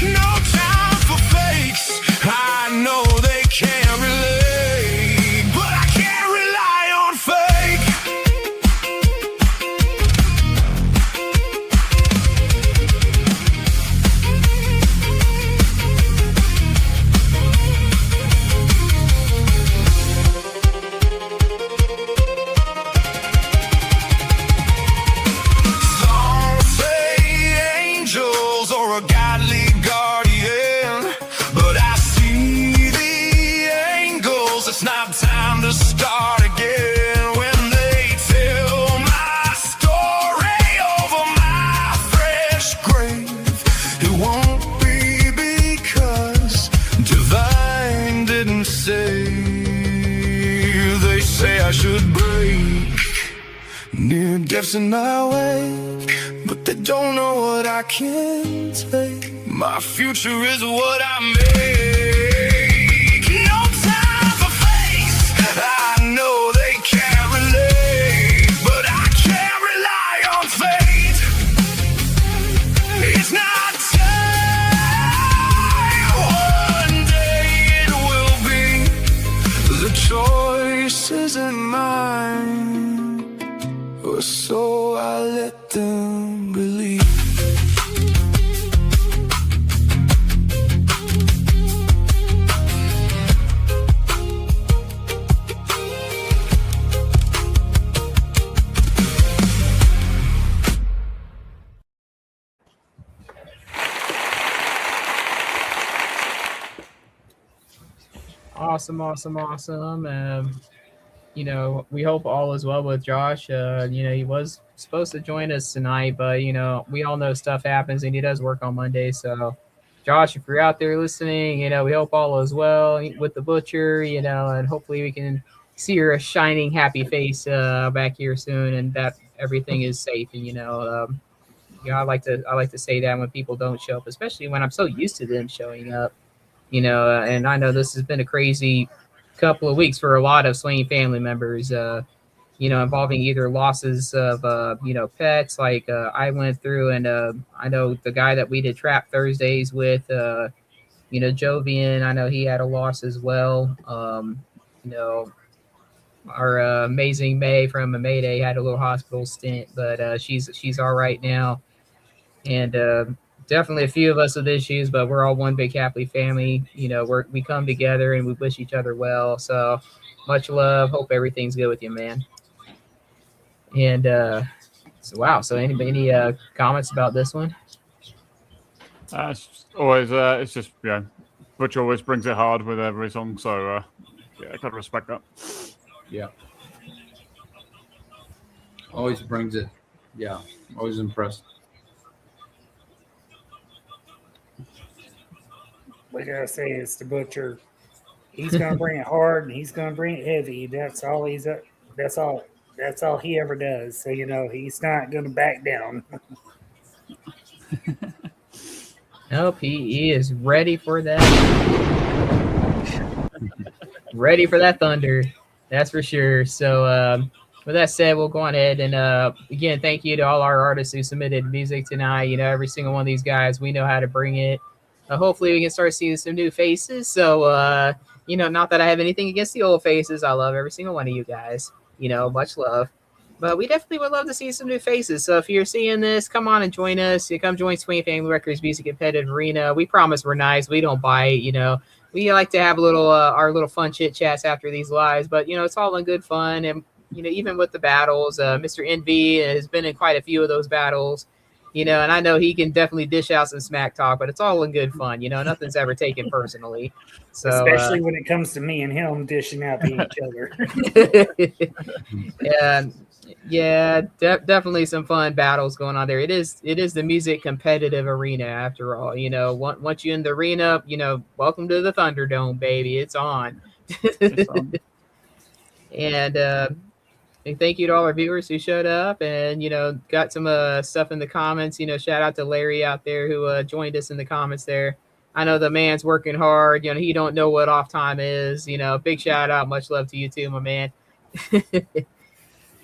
No time for fakes, I know they can't relate, but I can't rely on fake. Some say a godly guardian, but I see the angles. It's not time to start again. When they tell my story over my fresh grave, it won't be because divine didn't say. They say I should break near death's in my way, but they don't know what I can take. My future is what I make. No time for face. I know they can't relate, but I can't rely on fate. It's not time. One day it will be. The choice isn't mine, or so I let them believe. Awesome. You know, we hope all is well with Josh. You know, he was supposed to join us tonight, but you know, we all know stuff happens, and he does work on Monday. So, Josh, if you're out there listening, you know, we hope all is well with the butcher. You know, and hopefully we can see your shining, happy face back here soon, and that everything is safe. And you know, I like to say that when people don't show up, especially when I'm so used to them showing up. You know, and I know this has been a crazy couple of weeks for a lot of Swain family members, you know, involving either losses of, you know, pets like I went through. And I know the guy that we did Trap Thursdays with, you know, Jovian, I know he had a loss as well. You know, our amazing May from a Mayday had a little hospital stint, but she's all right now. And definitely a few of us with issues, but we're all one big happy family. You know, we come together and we wish each other well. So much love. Hope everything's good with you, man. And so wow. So any comments about this one? It's always it's just Butch always brings it hard with every song. So yeah, I gotta respect that. Yeah. Always brings it. Yeah. Always impressed. Like I say, it's the butcher. He's gonna bring it hard and he's gonna bring it heavy. That's all he ever does. So you know he's not gonna back down. Nope, he is ready for that. Ready for that thunder. That's for sure. So with that said, we'll go on ahead and again, thank you to all our artists who submitted music tonight. You know, every single one of these guys, we know how to bring it. Hopefully we can start seeing some new faces. So, you know, not that I have anything against the old faces. I love every single one of you guys. You know, much love. But we definitely would love to see some new faces. So if you're seeing this, come on and join us. You come join Swain Family Records Music Competitive Arena. We promise we're nice. We don't bite, you know. We like to have a little our little fun chit chats after these lives. But, you know, it's all in good fun. And, you know, even with the battles, Mr. Envy has been in quite a few of those battles. You know, and I know he can definitely dish out some smack talk, but it's all in good fun. You know, nothing's ever taken personally. So, especially when it comes to me and him dishing out to each other. Definitely some fun battles going on there. It is the music competitive arena after all. You know, once you're in the arena, you know, welcome to the Thunderdome, baby. It's on. It's on. And thank you to all our viewers who showed up and, you know, got some stuff in the comments. You know, shout out to Larry out there who joined us in the comments there. I know the man's working hard. You know, he don't know what off time is. You know, big shout out. Much love to you too, my man.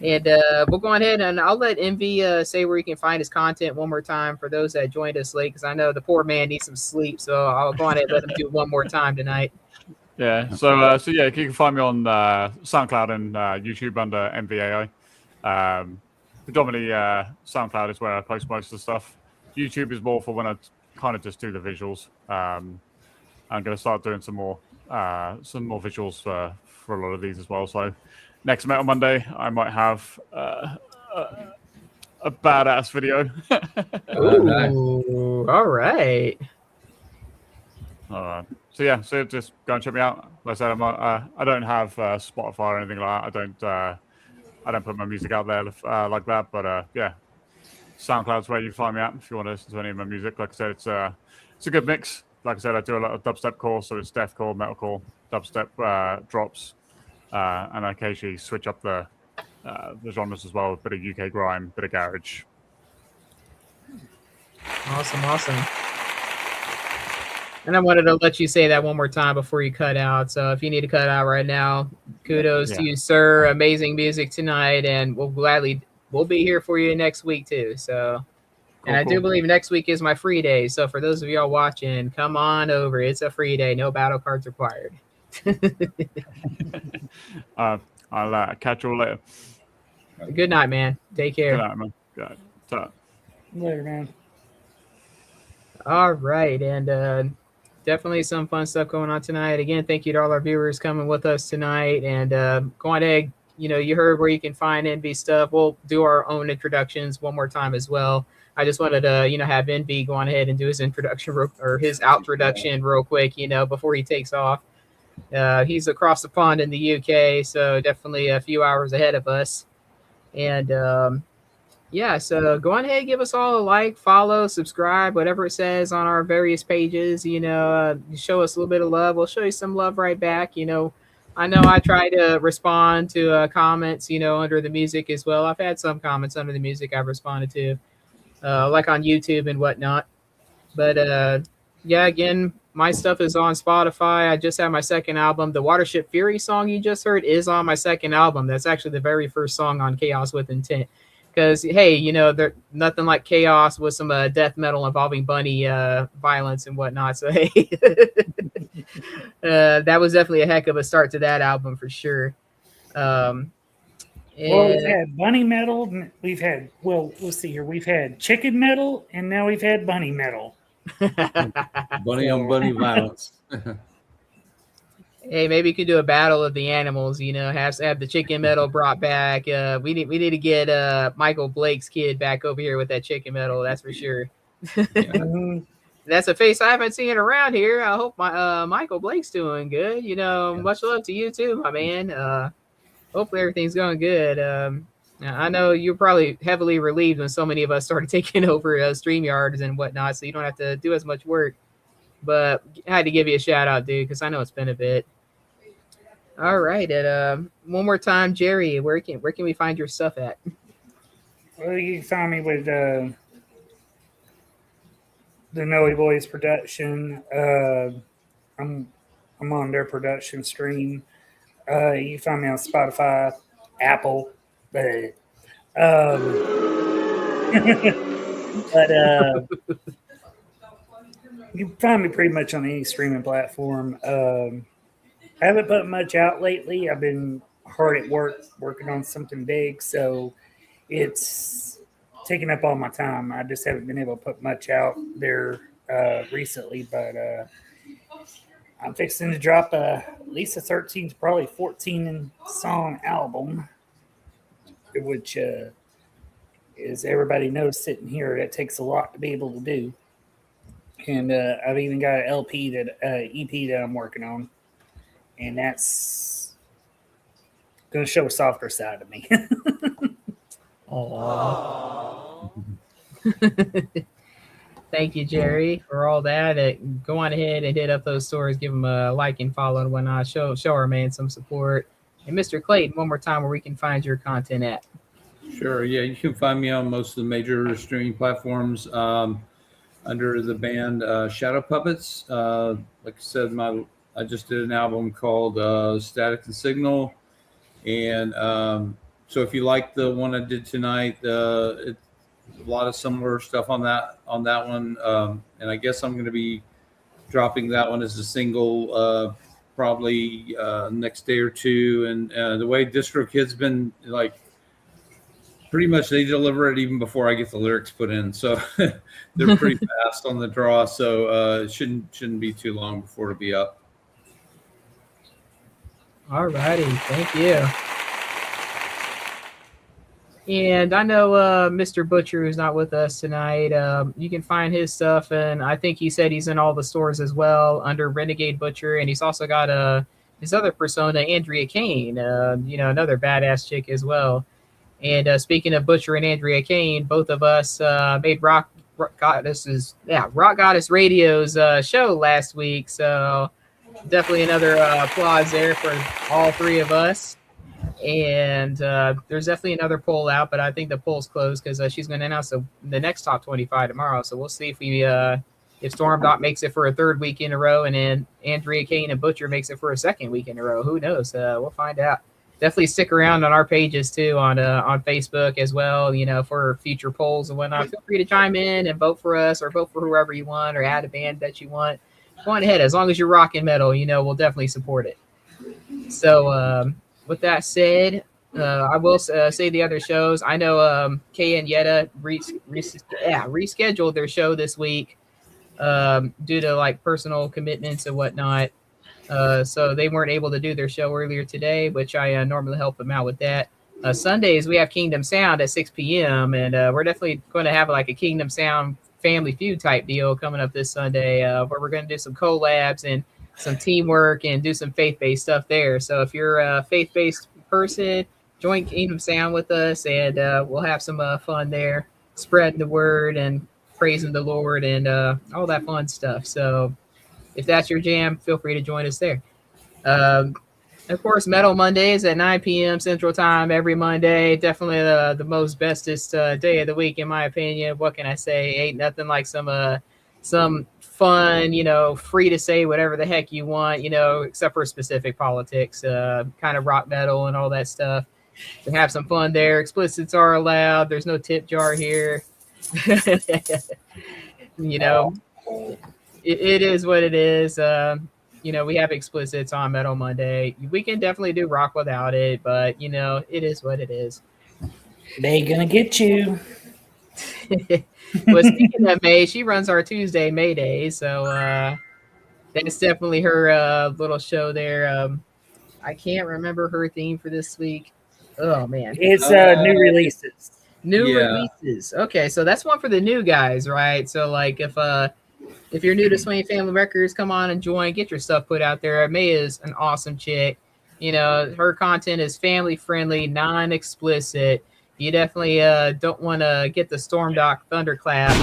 And we'll go ahead and I'll let Envy say where you can find his content one more time for those that joined us late, because I know the poor man needs some sleep. So I'll go ahead and let him do it one more time tonight. Yeah, so yeah, you can find me on SoundCloud and YouTube under MVAI. Predominantly SoundCloud is where I post most of the stuff. YouTube is more for when I kind of just do the visuals. I'm going to start doing some more visuals for a lot of these as well. So next Metal Monday, I might have a badass video. Ooh. Ooh, all right. So yeah, so just go and check me out. Like I said, I don't have Spotify or anything like that. I don't put my music out there like that. But yeah, SoundCloud's where you find me at if you want to listen to any of my music. Like I said, it's a good mix. Like I said, I do a lot of dubstep core, so it's deathcore, metalcore, dubstep drops, and I occasionally switch up the genres as well. A bit of UK grime, bit of garage. Awesome. And I wanted to let you say that one more time before you cut out. So if you need to cut out right now, kudos to you, sir. Amazing music tonight, and we'll be here for you next week too. So, and I do believe next week is my free day. So for those of y'all watching, come on over. It's a free day. No battle cards required. I'll catch you all later. Good night, man. Take care. Good night, man. Good night. Later, man. All right, and definitely some fun stuff going on tonight. Again, thank you to all our viewers coming with us tonight. And go on ahead, you heard where you can find NB stuff. We'll do our own introductions one more time as well. I just wanted to, have NB go on ahead and do his introduction or his outroduction real quick, before he takes off. He's across the pond in the UK, so definitely a few hours ahead of us. And yeah, so go on ahead and give us all a like, follow, subscribe, whatever it says on our various pages. Show us a little bit of love. We'll show you some love right back. I know I try to respond to comments, under the music as well. I've had some comments under the music I've responded to, like on YouTube and whatnot. But yeah, again, my stuff is on Spotify. I just have my second album. The Watership Fury song you just heard is on my second album. That's actually the very first song on Chaos with Intent. Because, hey, there's nothing like chaos with some death metal involving bunny violence and whatnot. So, hey, that was definitely a heck of a start to that album for sure. Well, we've had bunny metal. Let's see here. We've had chicken metal, and now we've had bunny metal. Bunny on bunny violence. Hey, maybe you could do a battle of the animals. Have the chicken metal brought back. We need to get Michael Blake's kid back over here with that chicken metal. That's for sure. That's a face I haven't seen around here. I hope Michael Blake's doing good. Much love to you too, my man. Hopefully everything's going good. I know you're probably heavily relieved when so many of us started taking over StreamYards and whatnot, so you don't have to do as much work. But I had to give you a shout out, dude, because I know it's been a bit. All right, and one more time, Jerry, where can we find your stuff at? Well, you can find me with the Noe Boys production. I'm on their production stream. You can find me on Spotify, Apple, but you can find me pretty much on any streaming platform. I haven't put much out lately. I've been hard at work working on something big, so it's taking up all my time. I just haven't been able to put much out there recently, but I'm fixing to drop at least a 13 to probably 14 song album, which, as everybody knows sitting here, that takes a lot to be able to do. And I've even got an EP that I'm working on, and that's going to show a softer side of me. Thank you, Jerry, for all that. Go on ahead and hit up those stores, give them a like and follow and whatnot. Show our man some support. And Mr. Clayton, one more time, where we can find your content at. Sure. Yeah, you can find me on most of the major streaming platforms under the band Shadow Puppets. Like I said, I just did an album called Static and Signal. And so if you like the one I did tonight, it's a lot of similar stuff on that one. And I guess I'm going to be dropping that one as a single probably next day or two. And the way DistroKid's been like, pretty much they deliver it even before I get the lyrics put in. So they're pretty fast on the draw. So it shouldn't be too long before it'll be up. All righty. Thank you. And I know Mr. Butcher is not with us tonight. You can find his stuff, and I think he said he's in all the stores as well under Renegade Butcher, and he's also got his other persona, Andrea Kane. Another badass chick as well. And speaking of Butcher and Andrea Kane, both of us made Rock Goddess Radio's show last week. So definitely another applause there for all three of us. And there's definitely another poll out, but I think the poll's closed because she's going to announce the next top 25 tomorrow. So we'll see if Stormdok makes it for a third week in a row, and then Andrea Kane and Butcher makes it for a second week in a row. Who knows? We'll find out. Definitely stick around on our pages too on Facebook as well. For future polls and whatnot. Feel free to chime in and vote for us or vote for whoever you want or add a band that you want. Go on ahead, as long as you're rocking metal. We'll definitely support it. So. With that said, I will say the other shows. I know Kay and Yetta rescheduled their show this week due to like personal commitments and whatnot. So they weren't able to do their show earlier today, which I normally help them out with that. Sundays, we have Kingdom Sound at 6 p.m. And we're definitely going to have like a Kingdom Sound Family Feud type deal coming up this Sunday where we're going to do some collabs and some teamwork and do some faith-based stuff there. So if you're a faith-based person, join Kingdom Sound with us, and we'll have some fun there, spreading the word and praising the Lord and all that fun stuff. So if that's your jam, feel free to join us there. Of course, Metal Mondays at 9 p.m. Central Time every Monday. Definitely the most bestest day of the week, in my opinion. What can I say? Ain't nothing like some fun, free to say whatever the heck you want, except for specific politics, kind of rock metal and all that stuff. To have some fun there. Explicits are allowed. There's no tip jar here. It is what it is. We have explicits on Metal Monday. We can definitely do rock without it, but it is what it is. They gonna get you. Well, speaking of May, she runs our Tuesday May Day, so that's definitely her little show there. I can't remember her theme for this week. Oh man, It's new releases. Releases. Okay, so that's one for the new guys, right? So like if you're new to Swain Family Records, come on and join. Get your stuff put out there. May is an awesome chick. Her content is family friendly, non-explicit. You definitely don't want to get the Stormdok thunderclap,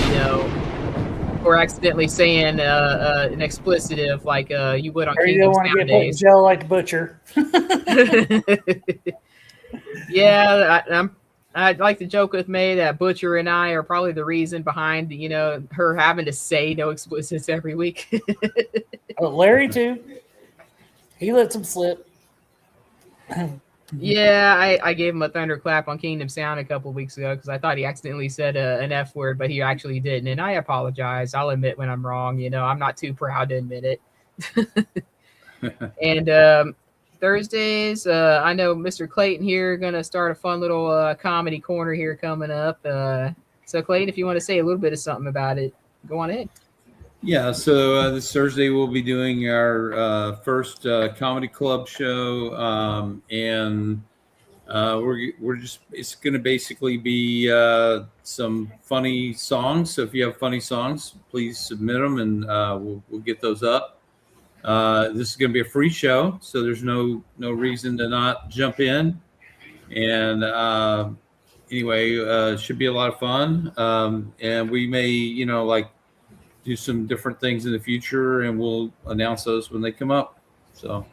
or accidentally saying an explicitive like you would on Or you Kingdom don't want to Sound get put in days. jail like Butcher. Yeah, I'd like to joke with May that Butcher and I are probably the reason behind, her having to say no explicits every week. Larry too. He lets him slip. Yeah, I gave him a thunderclap on Kingdom Sound a couple weeks ago because I thought he accidentally said an F word, but he actually didn't. And I apologize. I'll admit when I'm wrong. I'm not too proud to admit it. And Thursdays, I know Mr. Clayton here going to start a fun little comedy corner here coming up. So Clayton, if you want to say a little bit of something about it, go on ahead. Yeah, so this Thursday we'll be doing our first comedy club show, and it's going to basically be some funny songs. So if you have funny songs, please submit them, and we'll get those up. This is going to be a free show, so there's no reason to not jump in. And anyway, it should be a lot of fun, and we may do some different things in the future, and we'll announce those when they come up. So,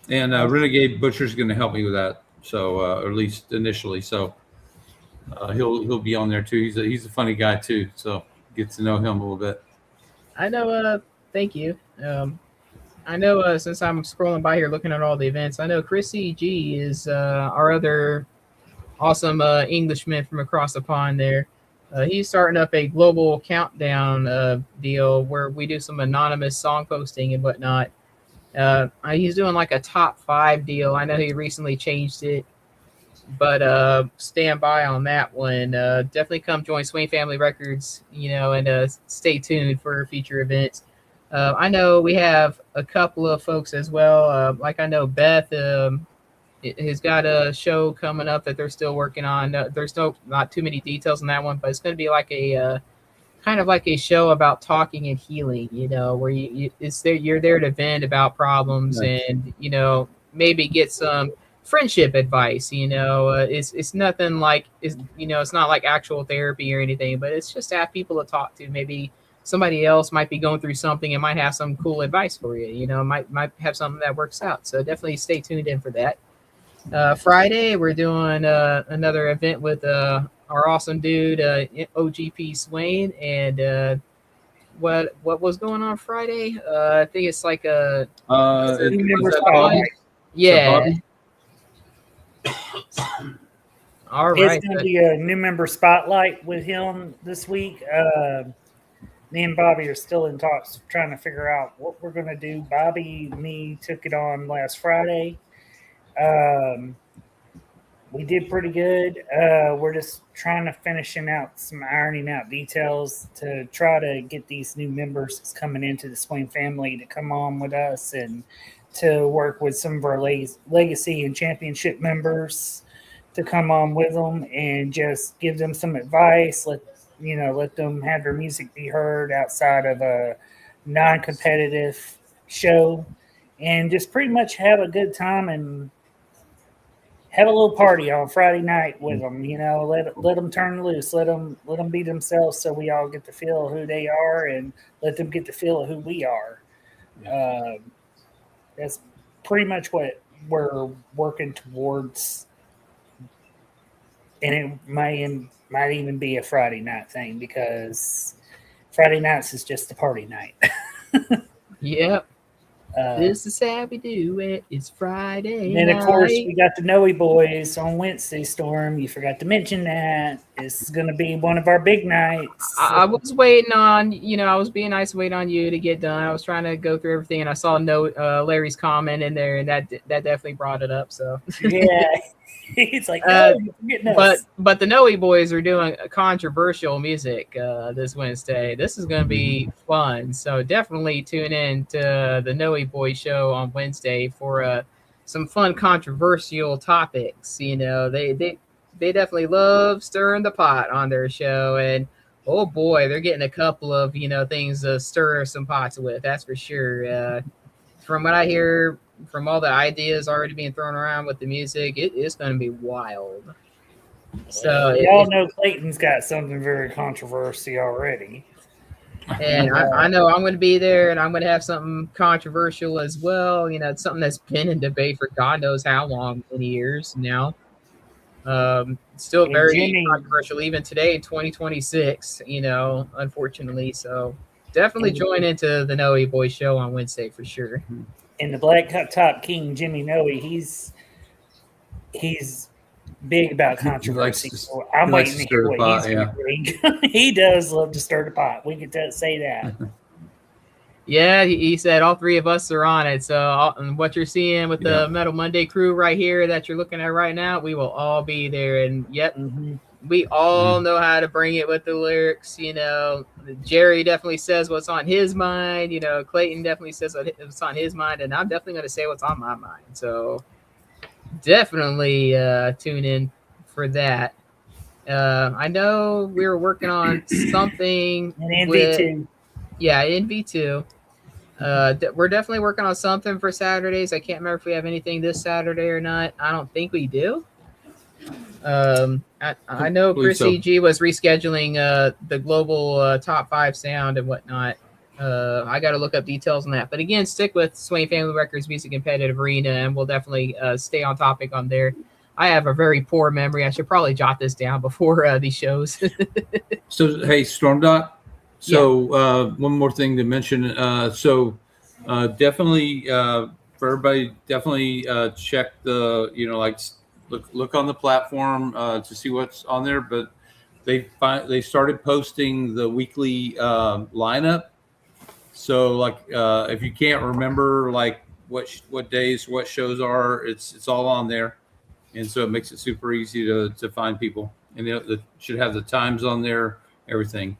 and Renegade Butcher's going to help me with that. So, or at least initially. So, he'll be on there too. He's a funny guy too. So, get to know him a little bit. I know. Thank you. I know since I'm scrolling by here looking at all the events, I know Chrissy G is our other awesome Englishman from across the pond there. He's starting up a global countdown deal where we do some anonymous song posting and whatnot. He's doing like a top 5 deal. I know he recently changed it, but stand by on that one. Definitely come join Swain Family Records, and stay tuned for future events. I know we have a couple of folks as well. Like I know Beth He's got a show coming up that they're still working on. There's not too many details on that one, but it's going to be like a kind of like a show about talking and healing. Where you're there to vent about problems Nice. and maybe get some friendship advice. It's nothing like it's not like actual therapy or anything, but it's just to have people to talk to. Maybe somebody else might be going through something and might have some cool advice for you. Might have something that works out. So definitely stay tuned in for that. Friday, we're doing another event with our awesome dude, OGP Swain. And what was going on Friday? I think it's like a Was Remember that Spotlight? Bobby? yeah. Bobby? All It's right. going to be a new member spotlight with him this week. Me and Bobby are still in talks, trying to figure out what we're going to do. Bobby, me took it on last Friday. We did pretty good. We're just trying to ironing out details to try to get these new members that's coming into the Swain family to come on with us and to work with some of our legacy and championship members to come on with them and just give them some advice. Let them have their music be heard outside of a non-competitive show, and just pretty much have a good time and have a little party on Friday night with them. Let them turn loose, let them be themselves, so we all get to feel who they are, and let them get to feel who we are. That's pretty much what we're working towards, and it might even be a Friday night thing, because Friday nights is just a party night. Yep. This is how we do it. It's Friday. And of course, we got the Noe Boys on Wednesday, Storm. You forgot to mention that. It's going to be one of our big nights. I was waiting on, I was being nice, waiting on you to get done. I was trying to go through everything, and I saw Larry's comment in there, and that definitely brought it up. So Yeah. It's like, no, you're forgetting us. But the Noe Boys are doing controversial music this Wednesday. This is going to be fun. So definitely tune in to the Noe Boys show on Wednesday for some fun controversial topics. They definitely love stirring the pot on their show, and oh boy, they're getting a couple of things to stir some pots with. That's for sure. From what I hear, from all the ideas already being thrown around with the music, it is going to be wild. So y'all know Clayton's got something very controversial already. And I know I'm going to be there, and I'm going to have something controversial as well. It's something that's been in debate for God knows how long, many years now. Still very controversial even today in 2026, unfortunately. So definitely join into the Noe Boy show on Wednesday for sure. And the Black Top King, Jimmy Noe, he's big about controversy. So I'm waiting to hear what he's going to bring. He does love to stir the pot. We can say that. Yeah, he said all three of us are on it. So what you're seeing with the Metal Monday crew right here that you're looking at right now, we will all be there. And yep, we all know how to bring it with the lyrics. Jerry definitely says what's on his mind. Clayton definitely says what's on his mind, and I'm definitely going to say what's on my mind. So definitely tune in for that. I know we were working on something in V2. Yeah, in V2. We're definitely working on something for Saturdays. I can't remember if we have anything this Saturday or not. I don't think we do. I know Chris EG was rescheduling the global top 5 sound and whatnot. I got to look up details on that. But again, stick with Swain Family Records Music Competitive Arena, and we'll definitely stay on topic on there. I have a very poor memory. I should probably jot this down before these shows. So, hey, Stormdok. So one more thing to mention. Definitely for everybody, definitely check the, look on the platform to see what's on there. But they started posting the weekly lineup. So if you can't remember what days, what shows are, it's all on there. And so it makes it super easy to find people. And it should have the times on there, everything.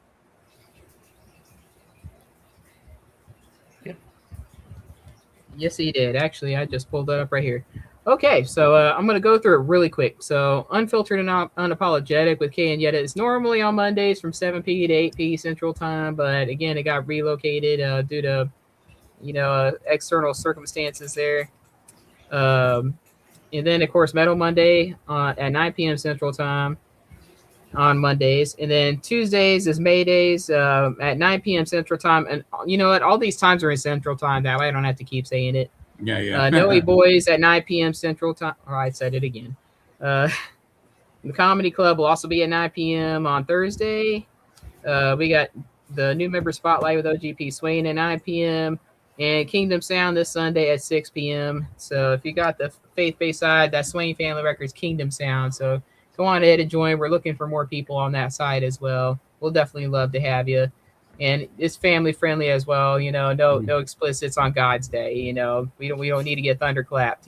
Yes, he did. Actually, I just pulled that up right here. Okay, so I'm going to go through it really quick. So, Unfiltered and Unapologetic with Kay and Yetta is normally on Mondays from 7 p to 8 p Central Time, but again, it got relocated due to, external circumstances there. Um, and then, of course, Metal Monday at 9 p.m. Central Time on Mondays. And then Tuesdays is May Days at 9 p.m. Central Time. And you know what? All these times are in Central Time. That way I don't have to keep saying it. Yeah. Noe Boys at 9 p.m. Central Time. Oh, I said it again. The Comedy Club will also be at 9 p.m. on Thursday. We got the new member spotlight with OGP Swain at 9 p.m. and Kingdom Sound this Sunday at 6 p.m. So if you got the faith-based side, that's Swain Family Records Kingdom Sound. So go on ahead and join. We're looking for more people on that side as well. We'll definitely love to have you. And it's family friendly as well. No explicits on God's Day. We don't need to get thunderclapped.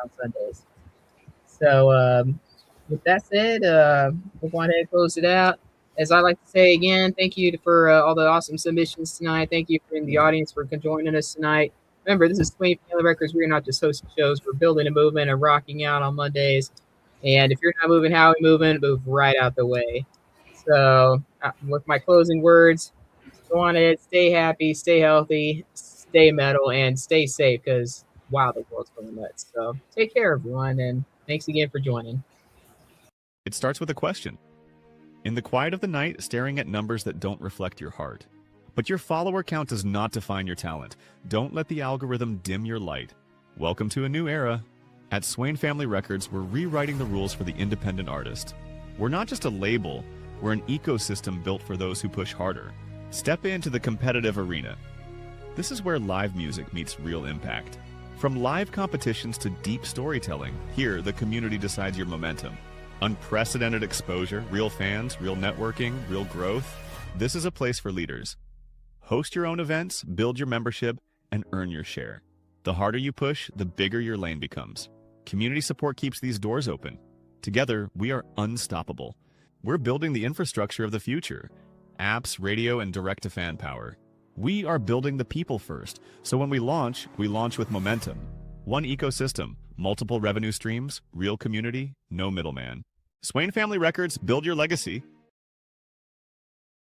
On Sundays. So with that said, we'll go ahead and close it out. As I like to say again, thank you for all the awesome submissions tonight. Thank you for the audience for joining us tonight. Remember, this is Swain Family Records. We're not just hosting shows. We're building a movement and rocking out on Mondays. And if you're not moving how we moving, move right out the way. So with my closing words, go on ahead, stay happy, stay healthy, stay metal, and stay safe because, wow, the world's going nuts. So take care, everyone, and thanks again for joining. It starts with a question. In the quiet of the night, staring at numbers that don't reflect your heart. But your follower count does not define your talent. Don't let the algorithm dim your light. Welcome to a new era. At Swain Family Records, we're rewriting the rules for the independent artist. We're not just a label, we're an ecosystem built for those who push harder. Step into the competitive arena. This is where live music meets real impact. From live competitions to deep storytelling, here the community decides your momentum. Unprecedented exposure, real fans, real networking, real growth. This is a place for leaders. Host your own events, build your membership, and earn your share. The harder you push, the bigger your lane becomes. Community support keeps these doors open. Together, we are unstoppable. We're building the infrastructure of the future. Apps, radio, and direct-to-fan power. We are building the people first, so when we launch with momentum. One ecosystem, multiple revenue streams, real community, no middleman. Swain Family Records, build your legacy.